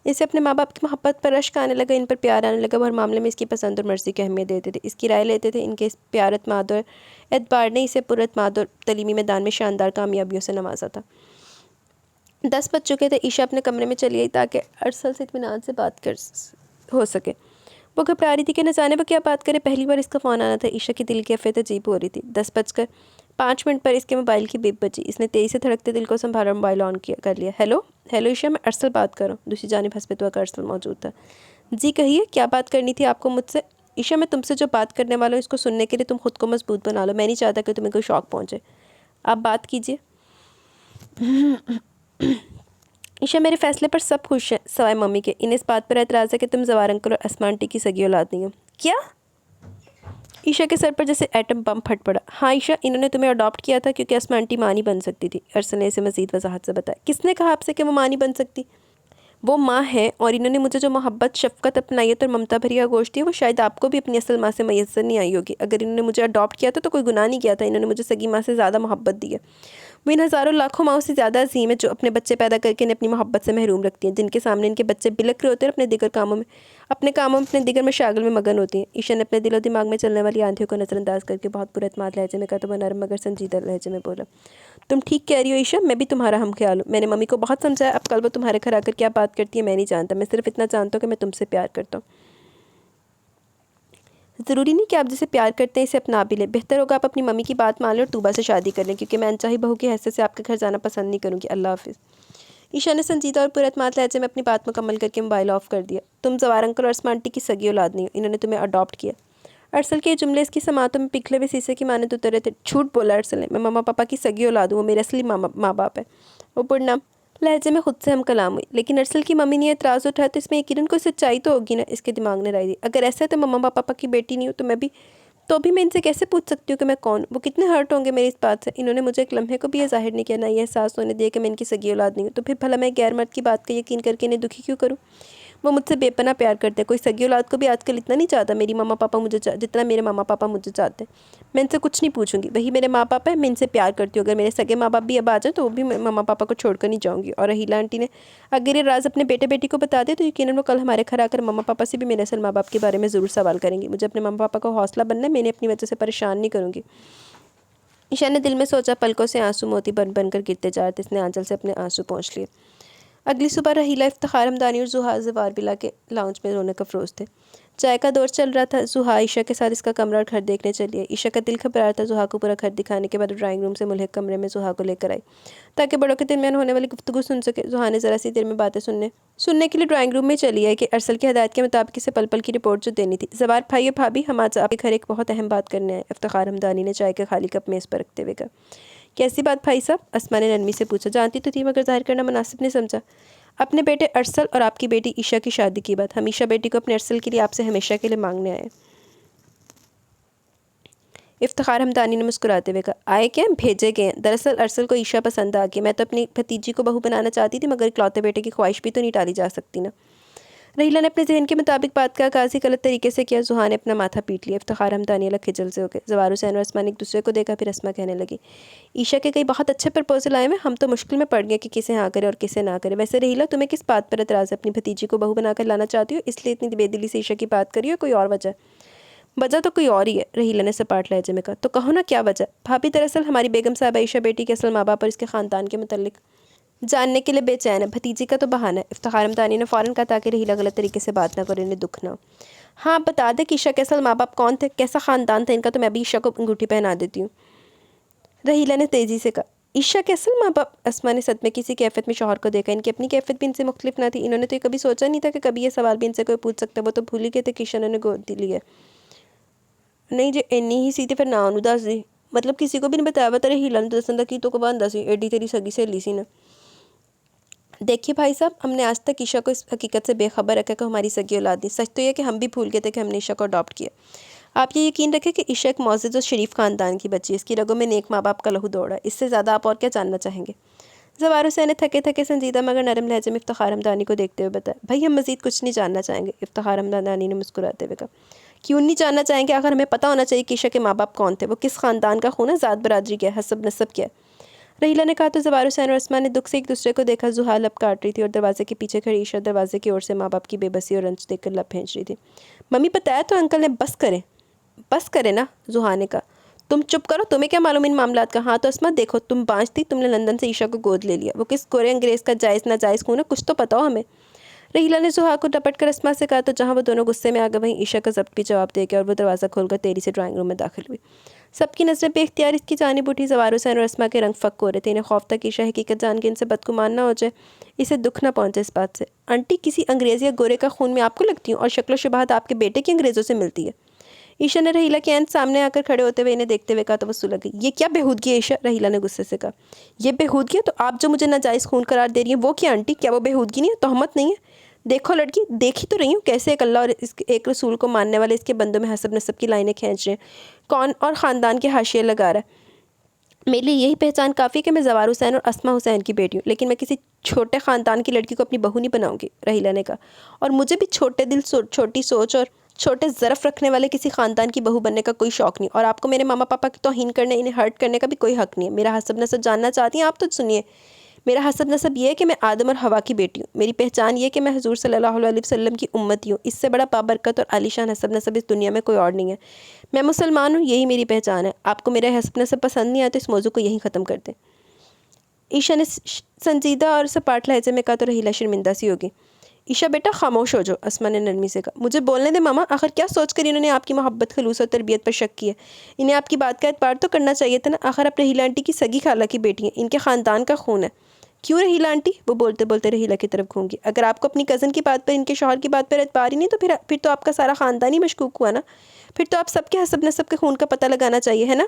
इसे अपने माँ बाप की मोहब्बत पर रश्क आने लगा, इन पर प्यार आने लगा। वो हर मामले में इसकी पसंद और मर्ज़ी की अहमियत देते थे, इसकी राय लेते थे। इनके इस प्यार एतमाद और एतबार ने इसे पुरएतमाद और तलीमी मैदान में शानदार कामयाबियों से नवाजा था। 10 बज चुके थे। ईशा अपने कमरे में चली आई ताकि अरसल से इत्मीनान से बात कर हो सके। वो घबरा रही थी कि न जाने वो क्या बात करे। पहली बार इसका फ़ोन आना था। ईशा की दिल की अफेत अजीब हो रही थी। 10:05 पर इसके मोबाइल की बीप बजी। इसने तेज़ी से धड़कते दिल को संभाला, मोबाइल ऑन किया कर लिया। हेलो हेलो ईशा, मैं अरसल बात कर रहा हूँ। दूसरी जानिब हस्बत हुआ का अरसल मौजूद था। जी कहिए, क्या बात करनी थी आपको मुझसे? ईशा, मैं तुमसे जो बात करने वाला हूँ इसको सुनने के लिए तुम खुद को मजबूत बना लो। मैं नहीं चाहता कि तुम्हें कोई शौक पहुँचे। आप बात कीजिए। ईशा, मेरे फैसले पर सब खुश हैं सवाए मम्मी के। इन्हें इस बात पर एतराज़ है कि तुम ज़वार अंकल और अस्मा आंटी की सगी औलाद नहीं हो। क्या? ईशा के सर पर जैसे एटम बम फट पड़ा। हाँ ईशा, इन्होंने तुम्हें अडॉप्ट किया था क्योंकि अस्मा आंटी माँ नहीं बन सकती थी। अरसल ने इसे मज़ीद वजाहत से बताया। किसने कहा आपसे कि वो माँ नहीं बन सकती? वो माँ है और इन्होंने मुझे जो मोहब्बत, शफ़क़त, अपनायत और ममता भरी आगोश दी है वो शायद आपको भी अपनी असल माँ से मैसर नहीं आई होगी। अगर इन्होंने मुझे अडॉप्ट किया था तो कोई गुनाह नहीं किया था। इन्होंने मुझे सगी माँ से ज़्यादा मोहब्बत दी है। वो इन हज़ारों लाखों माँओं से ज़्यादा अजीम है जो अपने बच्चे पैदा करके इन्हें अपनी मोहब्बत से महरूम रखती हैं, जिनके सामने इनके बच्चे बिलख रहे होते हैं, अपने कामों में अपने दिगर मशागल में मगन होती हैं। ईशा ने अपने दिलो दिमाग में चलने वाली आंधियों को नज़रअंदाज करके बहुत पुरएतमाद लहजे में कहा तो वह नरम मगर संजीदा लहजे में बोला। तुम ठीक कह रही हो ईशा, मैं भी तुम्हारा हम ख्याल हूँ। मैंने मम्मी को बहुत समझाया। अब कल वो तुम्हारे घर आकर क्या बात करती है मैं नहीं जानता। मैं सिर्फ इतना जानता हूँ कि मैं तुमसे प्यार करता हूँ। ज़रूरी नहीं कि आप जिसे प्यार करते हैं इसे अपना भी लें। बेहतर होगा आप अपनी मम्मी की बात मान लें और तूबा से शादी कर लें, क्योंकि मैं अनचाही बहू की हैसियत से आपके घर जाना पसंद नहीं करूँगी। अल्लाह हाफिज़। ईशा ने संजीदा और पुरएतमाद लहजे में अपनी बात मुकम्मल करके मोबाइल ऑफ कर दिया। तुम ज़वार अंकल और अस्मा आंटी की सगी औलाद नहीं हो, इन्होंने तुम्हें अडॉप्ट किया। अरसल के ये जुमले इसकी समातों में पिघले हुए शीशे की मानद उतरे थे। झूठ बोला अरसल ने। मैं मम्मा पापा की सगी औलाद हूँ, वो मेरे असली माँ बाप है। वो पुरनाम लहजे में खुद से हम कलाम हुई। लेकिन अरसल की मम्मी ने एतराज़ उठाया तो इसमें यकीनन कोई सच्चाई तो होगी ना। इसके दिमाग ने राय दी। अगर ऐसा है तो मम्मा पापा की बेटी नहीं हूँ तो भी मैं इनसे कैसे पूछ सकती हूँ कि मैं कौन? वो कितने हर्ट होंगे मेरी इस बात से। इन्होंने मुझे एक लम्हे को भी ये जाहिर नहीं किया, ना ये एहसास होने दिया कि मैं इनकी सगी औलाद नहीं हूँ। तो फिर भला मैं गैर मर्द की बात का यकीन करके इन्हें दुखी क्यों करूँ? वो मुझसे बेपनाह प्यार करते हैं। कोई सगी औलाद को भी आजकल इतना नहीं चाहता मेरी मम्मा पापा मुझे जितना मेरे मम्मा पापा मुझे चाहते हैं। मैं इनसे कुछ नहीं पूछूंगी, वही मेरे माँ पापा है, मैं इनसे प्यार करती हूँ। अगर मेरे सगे माँ बाप भी अब आ जाए तो वो भी मम्मा पापा को छोड़कर नहीं जाऊँगी। और रहीला आंटी ने अगर ये राज अपने बेटे बेटी को बता दे तो यकीनन वो कल हमारे घर आकर मम्मा पापा से भी मेरे असल माँ बाप के बारे में ज़रूर सवाल करेंगी। मुझे अपने मम्मा पापा को हौसला बनना है, मैंने अपनी वजह से परेशान नहीं करूँगी। ईशा ने दिल में सोचा, पलकों से आंसू मोती बन बनकर गिरते जा रहे थे। इसने आंचल से अपने आंसू पोंछ लिए। अगली सुबह रहीला, इफ्तिखार, हमदानी और जुहा जवार बिला के लाउंज में रोने का फरोज थे। चाय का दौर चल रहा था। जुहा ईशा के साथ इसका कमरा और घर देखने चली है। ईशा का दिल घबरा था। जुहा को पूरा घर दिखाने के बाद ड्राइंग रूम से मुल्हिक कमरे में जुहा को लेकर आई ताकि बड़ों के दरमियान होने वाली गुफ्तगू सुन सके। जुहा ने ज़रा सी देर में बातें सुनने के लिए ड्राइंग रूम में चली है कि अरसल की हदायत के मुताबिक इसे पल पल की रिपोर्ट जो देनी थी। जवार भाई भाभी, हम आज आपके घर एक बहुत अहम बात करने आए। इफ्तिखार हमदानी ने चाय का खाली कप मेज़ पर रखते हुए कहा। कैसी बात भाई साहब? अस्मा ने नरमी से पूछा। जानती तो थी मगर जाहिर करना मुनासिब नहीं समझा। अपने बेटे अरसल और आपकी बेटी ईशा की शादी की बात। हम ईशा बेटी को अपने अरसल के लिए आपसे हमेशा के लिए मांगने आए। इफ्तिखार हमदानी ने मुस्कुराते हुए कहा। आए क्या? भेजे गए। दरअसल अरसल को ईशा पसंद आ गई। मैं तो अपनी भतीजी को बहू बनाना चाहती थी मगर इकलौते बेटे की ख्वाहिश भी तो नहीं टाली जा सकती ना। रहीला ने अपने जहन के मुताबिक बात का आगाज़ ही गलत तरीके से किया। जुहा ने अपना माथा पीट लिया। इफ्तिखार हमदानी अलग खिजल से हो गए। जवार हुसैन और अस्मा ने एक दूसरे को देखा। फिर अस्मा कहने लगी, ईशा के कई बहुत अच्छे प्रपोजल आए हैं, हम तो मुश्किल में पड़ गए कि किसे हाँ करे और किसे ना करे। वैसे रहीला, तुम्हें किस बात पर एतराज़ है? अपनी भतीजी को बहू बनाकर लाना चाहती हो इसलिए इतनी बेदिली से ईशा की बात करी हो? कोई और वजह? वजह तो कोई और ही है, रहीला ने सपाट लहजे में कहा। तो कहो ना क्या वजह? भाभी, दरअसल हमारी बेगम साहबा ईशा बेटी के असल माँ बाप और इसके ख़ानदान के मुतल्लिक जानने के लिए बेचैन है। भतीजी का तो बहाना है। इफ्तिखार हमदानी ने फ़ौरन कहा ताकि रहीला गलत तरीके से बात ना करे, इन्हें दुख ना हो। हाँ, बता दे कि ईशा के असल माँ बाप कौन थे, कैसा ख़ानदान था इनका, तो मैं भी ईशा को अंगूठी पहना देती हूँ, रहीला ने तेज़ी से कहा। ईशा के असल माँ बाप? अस्मा ने सदमे की सी कैफियत में शौहर को देखा। इनकी अपनी कैफियत भी इनसे मुख्तलिफ ना थी। इन्होंने तो कभी सोचा नहीं था कि कभी ये सवाल भी इनसे कोई पूछ सकता है। वो तो भूल ही गए थे कि ईशा ने गोद ली है। नहीं जे इन्नी ही सीधी फिर ना दस दी, मतलब किसी को भी नहीं बताया। बता रहीला ने दसन की तो कबान दसी एडी तेरी सगी सहेली सी ने। देखिए भाई साहब, हमने आज तक ईशा को इस हकीकत से बेखबर रखा कि हमारी सगी औलाद नहीं। सच तो यह कि हम भी भूल गए थे कि हमने ईशा को अडॉप्ट किया। आप ये यकीन रखें कि ईशा एक मौजूद और शरीफ ख़ानदान की बच्ची है। इसकी रगों में नेक माँ बाप का लहू दौड़ा है। इससे ज़्यादा आप और क्या जानना चाहेंगे? जवार हुसैन ने थके थके संजीदा मगर नरम लहजे में इफ्तिखार हमदानी को देखते हुए बताया। भाई, हम मज़ीद कुछ नहीं जानना चाहेंगे। इफ्तिखार हमदानी ने मुस्कुराते हुए कहा। क्यों नहीं जानना चाहेंगे? आखिर हमें पता होना चाहिए कि ईशा के माँ बाप कौन थे, वो किस ख़ानदान का खून है, ज़ात बरादरी क्या है, हसब नसब क्या है। रहीला ने कहा तो जवार हुसैन और अस्मा ने दुख से एक दूसरे को देखा। जुहा लब काट रही थी और दरवाजे के पीछे खड़ी ईशा दरवाजे की ओर से माँ बाप की बेबसी और रंज देखकर लब फेंच रही थी। मम्मी, बताया तो अंकल ने, बस करें ना, जुहा ने कहा। तुम चुप करो, तुम्हें क्या मालूम इन मामलात का? हाँ तो अस्मा, देखो तुम बाँझ थी, तुमने लंदन से ईशा को गोद ले लिया। वो किस गोरे अंग्रेज़ का जायज़ नाजायज़ खून है, कुछ तो पता हो हमें। रहीला ने जुहा को टपट कर अस्मा से कहा तो जहाँ वो दोनों गुस्से में आ गए वहीं ईशा का जब्त भी जवाब दे गया और वो दरवाज़ा खोलकर तेरी से ड्राइंग रूम में दाखिल हुई। सबकी नज़रें बेख्तियार इसकी जानिब उठी। जवार हुसैन और अस्मा के रंग फक हो रहे थे। इन्हें खौफ था कि ईशा हकीकत जान के इनसे बदगुमान ना हो जाए, इसे दुख ना पहुंचे इस बात से। आंटी, किसी अंग्रेज़ या गोरे का खून में आपको लगती हूँ और शक्ल शुबाहत आपके बेटे की अंग्रेज़ों से मिलती है। ईशा ने रहीला के एंड सामने आकर खड़े होते हुए इन्हें देखते हुए कहा तो वो सुलग गई। ये क्या बेहूदगी है ईशा? रहीला ने गुस्से से कहा। ये बेहूदगी है तो आप जो मुझे नाजायज़ खून करार दे रही हैं वो क्या आंटी? क्या वो बेहूदगी नहीं है, तोहमत नहीं है? देखो लड़की, देखी तो रही हूँ कैसे एक अल्लाह और एक रसूल को मानने वाले इसके बंदों में हसब नसब की लाइनें खींच रहे हैं, कौन और ख़ानदान के हाशिए लगा रहा है। मेरे लिए यही पहचान काफ़ी कि मैं जवार हुसैन और अस्मा हुसैन की बेटी हूँ, लेकिन मैं किसी छोटे ख़ानदान की लड़की को अपनी बहू नहीं बनाऊंगी, रहीला ने कहा। और मुझे भी छोटे दिल, छोटी सोच और छोटे ज़रफ़ रखने वाले किसी ख़ानदान की बहू बनने का कोई शौक़ नहीं। और आपको मेरे मामा पापा की तौहीन करने, इन्हें हर्ट करने का भी कोई हक़ नहीं है। मेरा हसब नसब जानना चाहती हैं आप तो सुनिए। मेरा हसब नसब ये है कि मैं आदम और हवा की बेटी हूँ। मेरी पहचान ये है कि मैं हुजूर सल्लल्लाहु अलैहि वसल्लम की उम्मती हूँ। इससे बड़ा बाबरकत और आलीशान हसब नसब इस दुनिया में कोई और नहीं है। मैं मुसलमान हूँ, यही मेरी पहचान है। आपको मेरा हसब नसब पसंद नहीं आया तो इस मौजू को यहीं ख़त्म कर दें। ईशा ने संजीदा और सपाट लहजे में कहा तो रहीला शर्मिंदा सी होगी। ईशा बेटा, खामोश हो जाओ, अस्मा ने नरमी से कहा। मुझे बोलने दे मामा, आखिर क्या सोचकर इन्होंने आपकी मोहब्बत, खलूस और तरबियत पर शक किया? इन्हें आपकी बात का एतबार तो करना चाहिए था ना। आखिर आप रहीला आंटी की सगी खाला की बेटी हैं, इनके ख़ानदान का खून है। क्यों रहीला आंटी? वो बोलते बोलते रहीला की तरफ घूंगी। अगर आपको अपनी कज़न की बात पर, इनके शौहर की बात पर एतबार ही नहीं तो फिर तो आपका सारा ख़ानदान ही मशकूक हुआ ना। फिर तो आप सबके हसब नसब के खून का पता लगाना चाहिए, है ना।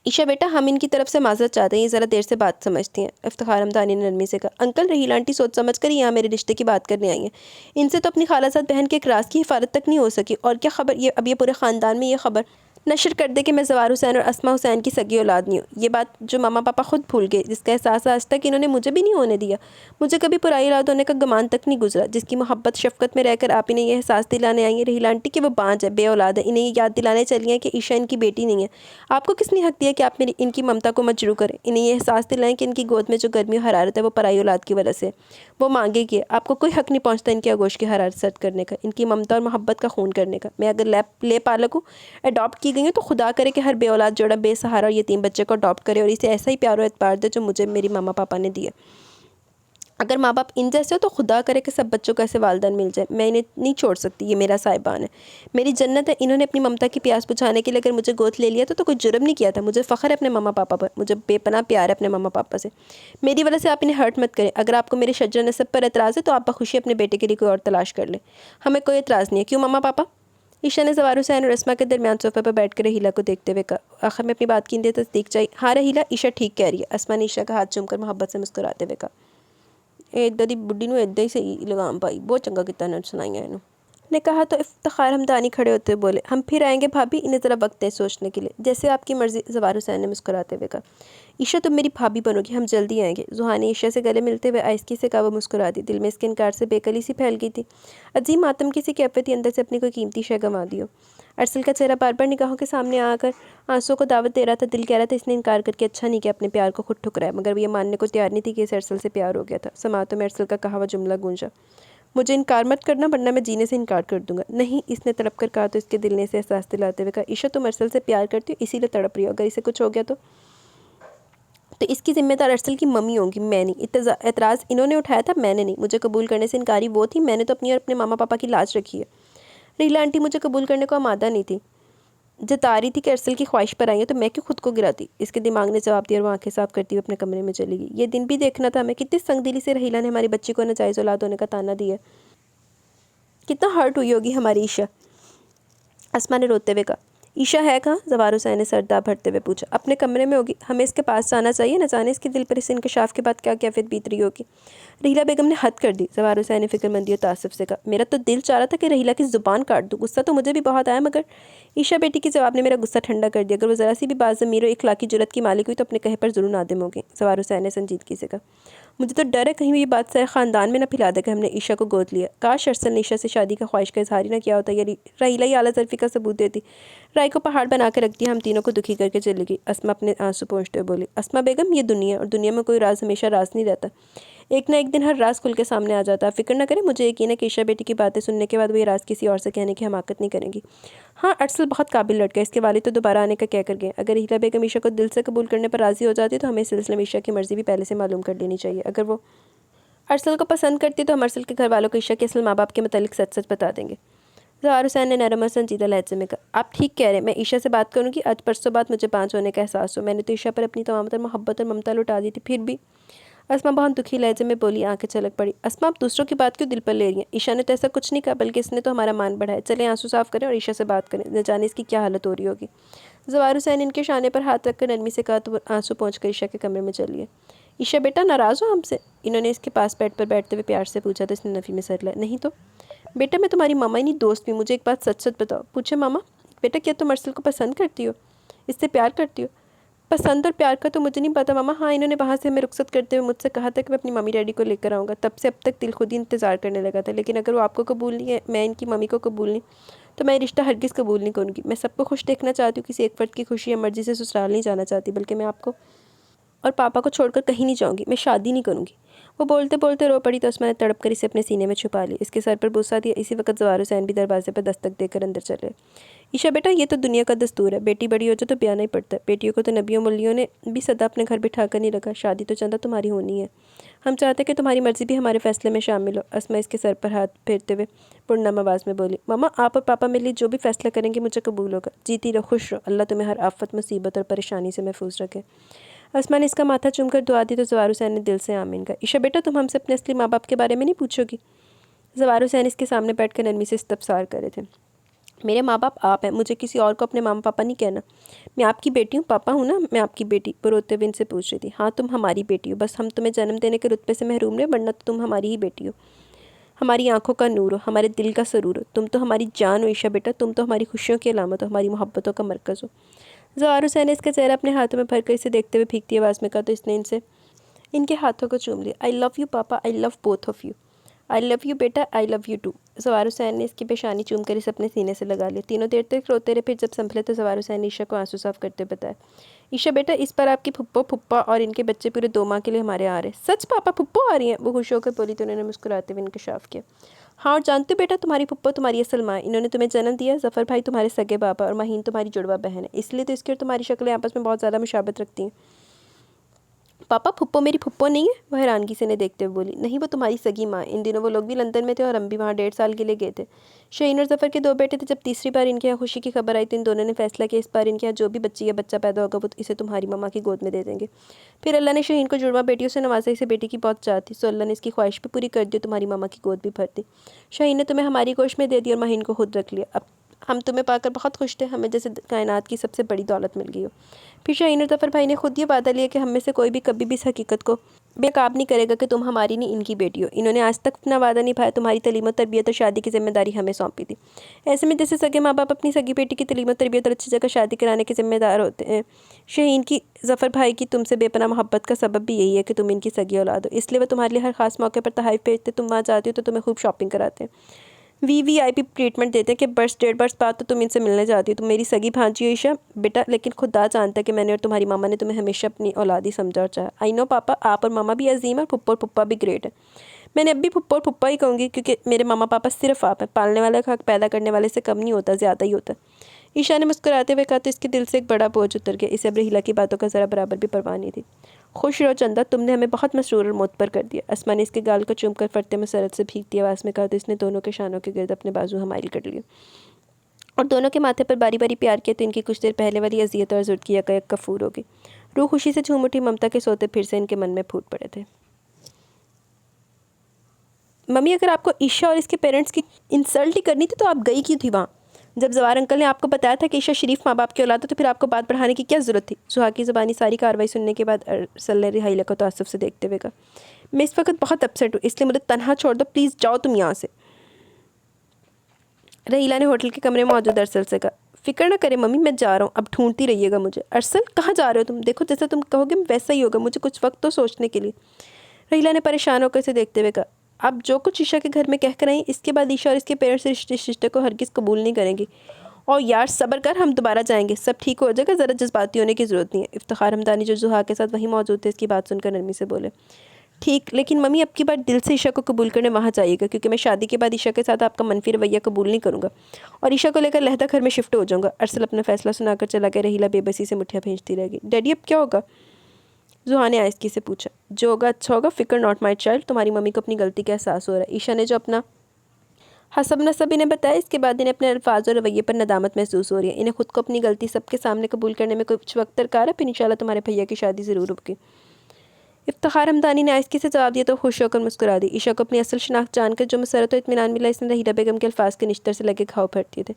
ईशा बेटा, हम इनकी तरफ से माजरत चाहते हैं, ये ज़रा देर से बात समझती हैं, इफ्तिखार हमदानी ने नरमी से कहा। अंकल, रहीला आंटी सोच समझ कर यहाँ मेरे रिश्ते की बात करने आई हैं। इनसे तो अपनी खालाजाद बहन के एक राज की हिफाजत तक नहीं हो सकी और क्या खबर, ये अब ये पूरे ख़ानदान में ये खबर नशर कर दे कि मैं ज़वार हुसैन और अस्मा हुसैन की सगी औलाद नहीं हूँ। ये बात जो मामा पापा ख़ुद भूल गए, जिसका एहसास आज तक इन्होंने मुझे भी नहीं होने दिया। मुझे कभी पुराई औलाद होने का गुमान तक नहीं गुजरा, जिसकी मोहब्बत शफ़क़त में रहकर आप इन्हें ये एहसास दिलाने आई हैं रहीला आंटी कि वो बांझ है, बे औलाद है। इन्हें ये याद दिलाने चली हैं कि ईशा इनकी बेटी नहीं है। आपको किसने हक़ दिया कि आप मेरी इनकी ममता को मजरू करें? इन्हें ये एहसास दिलाएं कि इनकी गोद में जो गर्मी और हरारत है वो पराई औलाद की वजह से। वो मांगेगी, आपको कोई हक़ नहीं पहुँचता इनकी आगोश की हरारत सर्द करने का, इनकी ममता और मोहब्बत का खून करने का। मैं अगर ले पालक हूँ, अडॉप्ट की गई हूँ, तो खुदा करे कि हर बे औलाद जोड़ा बेसहारा और यतीम बच्चे को अडॉप्ट करे और इसे ऐसा ही प्यार और एतबार दे जो मुझे मेरी मामा पापा ने दिए। अगर माँ बाप इन जैसे हो तो खुदा करे कि सब बच्चों को ऐसे वालिदैन मिल जाए। मैं इन्हें नहीं छोड़ सकती, ये मेरा साहिबान है, मेरी जन्नत है। इन्होंने अपनी ममता की प्यास बुझाने के लिए अगर मुझे गोद ले लिया तो कोई जुर्म नहीं किया था। मुझे फ़ख्र है अपने मामा पापा पर, मुझे बेपनाह प्यार है अपने मामा पापा से। मेरी वजह से आप इन्हें हर्ट मत करें। अगर आपको मेरे शज्जर नसब पर एतराज़ है तो आप बखुशी अपने बेटे के लिए कोई और तलाश कर लें, हमें कोई एतराज़ नहीं है। क्यों मामा पापा? ईशा ने ज़वार हुसैन और अस्मा के दरमियान सोफ़े पर बैठ कर रहीला को देखते हुए कहा। आखिर में अपनी बात की इंतहा तस्दीक चाहिए। हाँ रहीला, ईशा ठीक कह रही है। अस्मा ने ईशा का हाथ चूमकर मोहब्बत से मुस्कुराते हुए कहा। इदा दी बुढ़ी नूं इदा ही सही लगाम पाई, बहुत चंगा किता ने सुनाइयां इन्हों ने कहा तो इफ्तिखार हमदानी खड़े होते बोले, हम फिर आएंगे भाभी, इन्हें ज़रा वक्त है सोचने के लिए। जैसे आपकी मर्ज़ी, ज़वार हुसैन ने मुस्कुराते हुए कहा। ईशा तुम मेरी भाभी बनोगी, हम जल्दी आएंगे। जुहा ने ईशा से गले मिलते हुए आहिस्ती से कहा। वो मुस्कुरा दी। दिल में इसके इनकार से बेकली सी फैल गई थी। अजीम आत्म की सी कैफियत थी, अंदर से अपनी कोई कीमती शय गंवा दी हो। अरसल का चेहरा बार बार निगाहों के सामने आकर आंसुओं को दावत दे रहा था। दिल कह रहा था इसने इनकार करके अच्छा नहीं किया, अपने प्यार को खुद ठुकराया, मगर वो ये मानने को तैयार नहीं थी कि इसे अरसल से प्यार हो गया था। समातों में अरसल का कहा हुआ जुमला गूंजा, मुझे इनकार मत करना वरना मैं जीने से इनकार कर दूंगा। नहीं, इसने तड़प कर कहा तो इसके दिल ने इसे एहसास दिलाते हुए कहा, ईशा तुम अरसल से प्यार करती हो इसीलिए तड़प रही हो, अगर इसे कुछ हो गया तो इसकी जिम्मेदार अरसल की मम्मी होंगी, मैं नहीं। एतराज़ इन्होंने उठाया था, मैंने नहीं। मुझे कबूल करने से इनकारी वो थी, मैंने तो अपनी और अपने मामा पापा की लाज रखी है। रीला आंटी मुझे कबूल करने को आमादा नहीं थी, जता रही थी कि अरसल की ख्वाहिश पर आई है तो मैं क्यों खुद को गिराती। इसके दिमाग ने जवाब दिया और वो आंखें साफ करती हुए अपने कमरे में चली गई। ये दिन भी देखना था हमें, कितनी संगदिली से रहीला ने हमारी बच्ची को नाजायज़ औलाद होने का ताना दिया, कितना हर्ट हुई होगी हमारी ईशा। अस्मा ने रोते हुए कहा। ईशा है कहाँ? ज़वार हुसैन ने सरदार भरते हुए पूछा। अपने कमरे में होगी, हमें इसके पास जाना चाहिए, न जाने इसके दिल पर इस इंकशाफ के बाद क्या कैफियत बीत रही होगी। रहीला बेगम ने हद कर दी। ज़वार हुसैन ने फिक्रमंदी और तासुफ से कहा, मेरा तो दिल चाह रहा था कि रहीला की ज़ुबान काट दूँ, गुस्सा तो मुझे भी बहुत आया, मगर ईशा बेटी के जवाब ने मेरा गुस्सा ठंडा कर दिया। अगर वो ज़रा सी भी बाज़मीर और इखलाकी जुर्रत की मालिक हुई तो अपने कहे पर ज़रूर नादिम होगी। ज़वार हुसैन ने संजीदगी से कहा, मुझे तो डर है कहीं ये बात सारे ख़ानदान में न फैला दे कि हमने ईशा को गोद लिया। काश अरसल ने ईशा से शादी का ख्वाहिश का इजहार ही ना किया होता, या रहीला ही आला ज़ल्फ़ी का सबूत देती। राय को पहाड़ बना के रख दिया, हम तीनों को दुखी करके चली गई। अस्मा अपने आंसू पोंछते हुए बोली, अस्मा बेगम ये दुनिया, और दुनिया में कोई राज हमेशा राज नहीं रहता, एक ना एक दिन हर राज खुल के सामने आ जाता है। फिक्र न करें, मुझे यकीन है कि ईशा बेटी की बातें सुनने के बाद वो ये राज किसी और से कहने की हमाकत नहीं करेंगी। हाँ, अरसल बहुत काबिल लड़का है, इसके वालिद तो दोबारा आने का क्या कर गए। अगर हीला बेगम ईशा को दिल से कबूल करने पर राज़ी हो जाती तो हमें इस सिलसिले में ईशा की मर्ज़ी भी पहले से मालूम कर लेनी चाहिए। अगर वो अरसल को पसंद करती तो हम अरसल के घर वालों को ईशा के असल माँ बाप के मतलब सच सच बता देंगे। ज़वार हुसैन ने नरम और संजीदा लहजे में कहा, आप ठीक कह रहे हैं, मैं ईशा से बात करूँगी। आज परसों बाद मुझे बांझ होने का एहसास हो। मैंने तो ईशा पर अपनी तमाम मोहब्बत और ममता लुटा दी थी, फिर भी। अस्मा बहुत दुखी लहजे में बोली, आंखें छलक पड़ी। अस्मा, आप दूसरों की बात क्यों दिल पर ले रही हैं? ईशा ने तो ऐसा कुछ नहीं कहा, बल्कि इसने तो हमारा मान बढ़ाया। चलें आंसू साफ करें और ईशा से बात करें, न जाने इसकी क्या हालत हो रही होगी। ज़वार हुसैन इनके शाने पर हाथ रखकर नरमी से कहा तो आंसू पहुँच कर ईशा के कमरे में चलिए। ईशा बेटा, नाराज़ हो हमसे? इन्होंने इसके पास बेड पर बैठते हुए प्यार से पूछा तो इसने नफ़ी में सर लिया। नहीं तो बेटा, मैं तुम्हारी मामा ही नहीं दोस्त भी। मुझे एक बात सच सच बताओ। पूछे मामा। बेटा, क्या तुम अरसल को पसंद करती हो, इससे प्यार करती हो? पसंद और प्यार का तो मुझे नहीं पता मामा। हाँ, इन्होंने वहाँ से हमें रुखसत करते हुए मुझसे कहा था कि मैं अपनी मम्मी डैडी को लेकर आऊँगा। तब से अब तक दिल खुद ही इंतज़ार करने लगा था, लेकिन अगर वो आपको कबूल नहीं है, मैं इनकी मम्मी को कबूल नहीं, तो मैं रिश्ता हरगिज़ कबूल नहीं करूँगी। मैं सबको खुश देखना चाहती हूँ, किसी एक फ़र्द की खुशी या मर्ज़ी से ससुराल नहीं जाना चाहती, बल्कि मैं आपको और पापा को छोड़कर कहीं नहीं जाऊँगी। मैं शादी नहीं करूँगी। वो बोलते बोलते रो पड़ी तो उसमें ने तड़प कर इसे अपने सीने में छुपा ली, इसके सर पर बुसा दिया। इसी वक्त ज़वार हुसैन भी दरवाजे पर दस्तक देकर अंदर चले। ईशा बेटा, ये तो दुनिया का दस्तूर है, बेटी बड़ी हो जाए तो ब्याह नहीं पड़ता। बेटियों को तो नबियों मुल्लियों ने भी सदा अपने घर बिठा कर नहीं रखा। शादी तो चंदा तुम्हारी होनी है। हम चाहते कि तुम्हारी मर्ज़ी भी हमारे फैसले में शामिल हो। अस्मा इसके सर पर हाथ फेरते हुए पुरनम आवाज़ में बोली, मामा, आप और पापा मेरे लिए जो भी फैसला करेंगे मुझे कबूल होगा। जीती रहो, खुश रहो, अल्लाह तुम्हें हर आफत, मुसीबत और परेशानी से महफूज रखे। अस्मा ने इसका माथा चूमकर दुआ दी तो ज़वार हुसैन ने दिल से आमीन कहा। ईशा बेटा, तुम हमसे अपने असली माँ बाप के बारे में नहीं पूछोगी? ज़वार हुसैन इसके सामने बैठकर नरमी से इस्तफसार कर रहे थे। मेरे माँ बाप आप हैं, मुझे किसी और को अपने मामा पापा नहीं कहना। मैं आपकी बेटी हूँ, पापा हूँ ना मैं आपकी बेटी। वो रोते हुए इनसे पूछ रही थी। हाँ, तुम हमारी बेटी हो, बस हम तुम्हें जन्म देने के रुतबे से महरूम रहे, वरना तो तुम हमारी ही बेटी हो। हमारी आंखों का नूर हो, हमारे दिल का सरूर हो। तुम तो हमारी जान हो ईशा बेटा, तुम तो हमारी खुशियों की अलामत हो, हमारी मोहब्बतों का मरकज़ हो। ज़वार हुसैन ने इसका चेहरा अपने हाथों में भरकर इसे देखते हुए भीगती आवाज़ में कहा तो इसने इनसे इनके हाथों को चूम लिया। आई love you papa, I love both of you. I love you बेटा, I love you too. Zawar Hussain ने इसकी पेशानी चूम कर इसे अपने सीने से लगा लिया। तीनों देर तक रोते रहे, फिर जब संभले तो ज़वार हुसैन ने ईशा को आंसू साफ करते बताया, ईशा बेटा इस पर आपकी फुप्पो फुप्पा और इनके बच्चे पूरे 2 माह के लिए हमारे आ रहे। सच पापा फुप्पो आ रही हैं? वो खुश होकर बोली तो उन्होंने मुस्कुराते हुए इंकशाफ किया। हाँ, और जानते हो बेटा, तुम्हारी फुप्पो तुम्हारी असल माँ है। इन्होंने तुम्हें जन्म दिया। ज़फ़र भाई तुम्हारे सगे पापा और महीन तुम्हारी जुड़वा बहन है, इसलिए तो इसकी और तुम्हारी शक्लें आपस में बहुत ज़्यादा मुशाबत रखती हैं। पापा फुप्पो मेरी फुप्पो नहीं है? वह हैरानगी से ने देखते हुए बोली। नहीं, वो तुम्हारी सगी माँ। इन दिनों वो लोग भी लंदन में थे और हम भी वहाँ 1.5 साल के लिए गए थे। शहीन और ज़फ़र के 2 बेटे थे। जब तीसरी बार इनके यहाँ खुशी की खबर आई तो इन दोनों ने फैसला किया इस बार इनके यहाँ जो भी बच्ची या बच्चा पैदा होगा वो इसे तुम्हारी मम्मा की गोद में दे देंगे। फिर अल्लाह ने शहीन को जुड़वा बेटियों से नवाजा। इसे बेटी की बहुत चाह थी, सो अल्लाह ने इसकी ख्वाहिश भी पूरी कर दी, तुम्हारी मम्मा की गोद भी भर दी। शहीन ने तुम्हें हमारी गोश में दे दी और महीन को खुद रख लिया। अब हम तुम्हें पाकर बहुत खुश थे, हमें जैसे कायनात की सबसे बड़ी दौलत मिल गई हो। फिर शहीन और ज़फ़र भाई ने खुद ये वादा लिया कि हम में से कोई भी कभी भी इस हकीकत को बेकाब नहीं करेगा कि तुम हमारी नहीं इनकी बेटी हो। इन्होंने आज तक अपना वादा निभाया, तुम्हारी तलीम और तरबियत और शादी की जिम्मेदारी हमें सौंपी थी। ऐसे में जैसे सगे माँ बाप अपनी सगी बेटी की तलीम और तरबियत और अच्छी जगह शादी कराने के जिम्मेदार होते हैं, शहीन की ज़फ़र भाई की तुमसे बेपनाह मोहब्बत का सबब भी यही है कि तुम इनकी सगी औलाद हो। इसलिए वो तुम्हारे लिए हर खास मौके पर तोहफ़े भेजते, तुम वहाँ जाती हो तो तुम्हें खूब शॉपिंग कराते हैं, वीवीआईपी ट्रीटमेंट देते हैं कि बर्स 1.5 बाद तो तुम इनसे मिलने जाती हो। तुम मेरी सगी भांजी हो ईशा बेटा, लेकिन खुदा जानता है कि मैंने और तुम्हारी मामा ने तुम्हें हमेशा अपनी औलाद ही समझा और चाहा। आई नो पापा, आप और मामा भी अजीम है और फुप्पो और पुप्पा भी ग्रेट है। मैंने अब भी फुप्पो और पुप्पा ही कहूँगी क्योंकि मेरे मामा पापा सिर्फ आप हैं। पालने वाले का हक पैदा करने वाले से कम नहीं होता, ज़्यादा ही होता है। ईशा ने मुस्कुराते हुए कहा तो इसके दिल से एक बड़ा बोझ उतर गया। इसे अब रहीला की बातों का ज़रा बराबर भी परवाह नहीं थी। खुश रहो चंदा, तुमने हमें बहुत मसरूर और मोतबर कर दिया। अस्मा ने इसके गाल को चूमकर फटते में सरद से भीगती आवाज़ में कहा तो इसने दोनों के शानों के गिर्द अपने बाजू हमाइल कर लिए और दोनों के माथे पर बारी बारी प्यार किया तो इनकी कुछ देर पहले वाली अजियत और ज़ुर्द की यकयक कफूर हो गई। रूह खुशी से झूम उठी। ममता के सोते फिर से इनके मन में फूट पड़े थे। मम्मी, अगर आपको ईशा और इसके पेरेंट्स की इंसल्ट ही करनी थी तो आप गई क्यों थी वहाँ? जब ज़वार अंकल ने आपको बताया था कि ईशा शरीफ माँ बाप की औलाद है तो फिर आपको बात बढ़ाने की क्या ज़रूरत थी? सुहा की ज़बानी सारी कार्रवाई सुनने के बाद अरसल ने रिहाइला को तासुफ से देखते हुए कहा, मैं इस वक्त बहुत अपसेट हूँ, इसलिए मुझे तनहा छोड़ दो, प्लीज़ जाओ तुम यहाँ से। रहीला ने होटल के कमरे में मौजूद अरसल से कहा, फिक्र ना करें मम्मी, मैं जा रहा हूँ, अब ढूंढती रहिएगा मुझे। अरसल, कहाँ जा रहे हो तुम? देखो जैसा तुम कहोगे वैसा ही होगा, मुझे कुछ वक्त तो सोचने के लिए। रहीला ने परेशान होकर इसे देखते हुए कहा, आप जो कुछ ईशा के घर में कह कर आई इसके बाद ईशा और इसके पेरेंट्स इस रिश्ते को हरगिज़ कबूल नहीं करेंगी। और यार सब्र कर, हम दोबारा जाएंगे, सब ठीक हो जाएगा, ज़रा जज्बाती होने की ज़रूरत नहीं है। इफ्तिखार हमदानी जो जुहा के साथ वहीं मौजूद थे इसकी बात सुनकर नरमी से बोले, ठीक, लेकिन मम्मी अब की बार दिल से ईशा को कबूल करने वहाँ जाइएगा क्योंकि मैं शादी के बाद ईशा के साथ आपका मनफी रवैया कबूल नहीं करूँगा और ईशा को लेकर लहदा घर में शिफ्ट हो जाऊँगा। अरसल अपना फैसला सुनाकर चला गया। रहीला बेबसी से मुठ्ठियाँ भेजती रहेगी। डैडी अब क्या होगा? जुहा ने आयस्की से पूछा। जो होगा अच्छा होगा, फिक्र नॉट माई चाइल्ड। तुम्हारी मम्मी को अपनी गलती का एहसास हो रहा है। ईशा ने जो अपना हसब नसब इन्हें बताया, इसके बाद इन्हें अपने अल्फाज और रवैये पर नदामत महसूस हो रही है। इन्हें खुद को अपनी गलती सबके सामने कबूल करने में कुछ वक्त दरकार है, फिर इंशाल्लाह तुम्हारे भैया की शादी ज़रूर होगी। इफ्तिखार हमदानी ने आयस्की से जवाब दिया तो खुश होकर मुस्कुरा दी। ईशा को अपनी असल शनाख्त जानकर जो मसरत और इत्मीनान मिला, इसने रहीला बेगम के अल्फाज के निश्तर से लगे घाव भर दिए थे।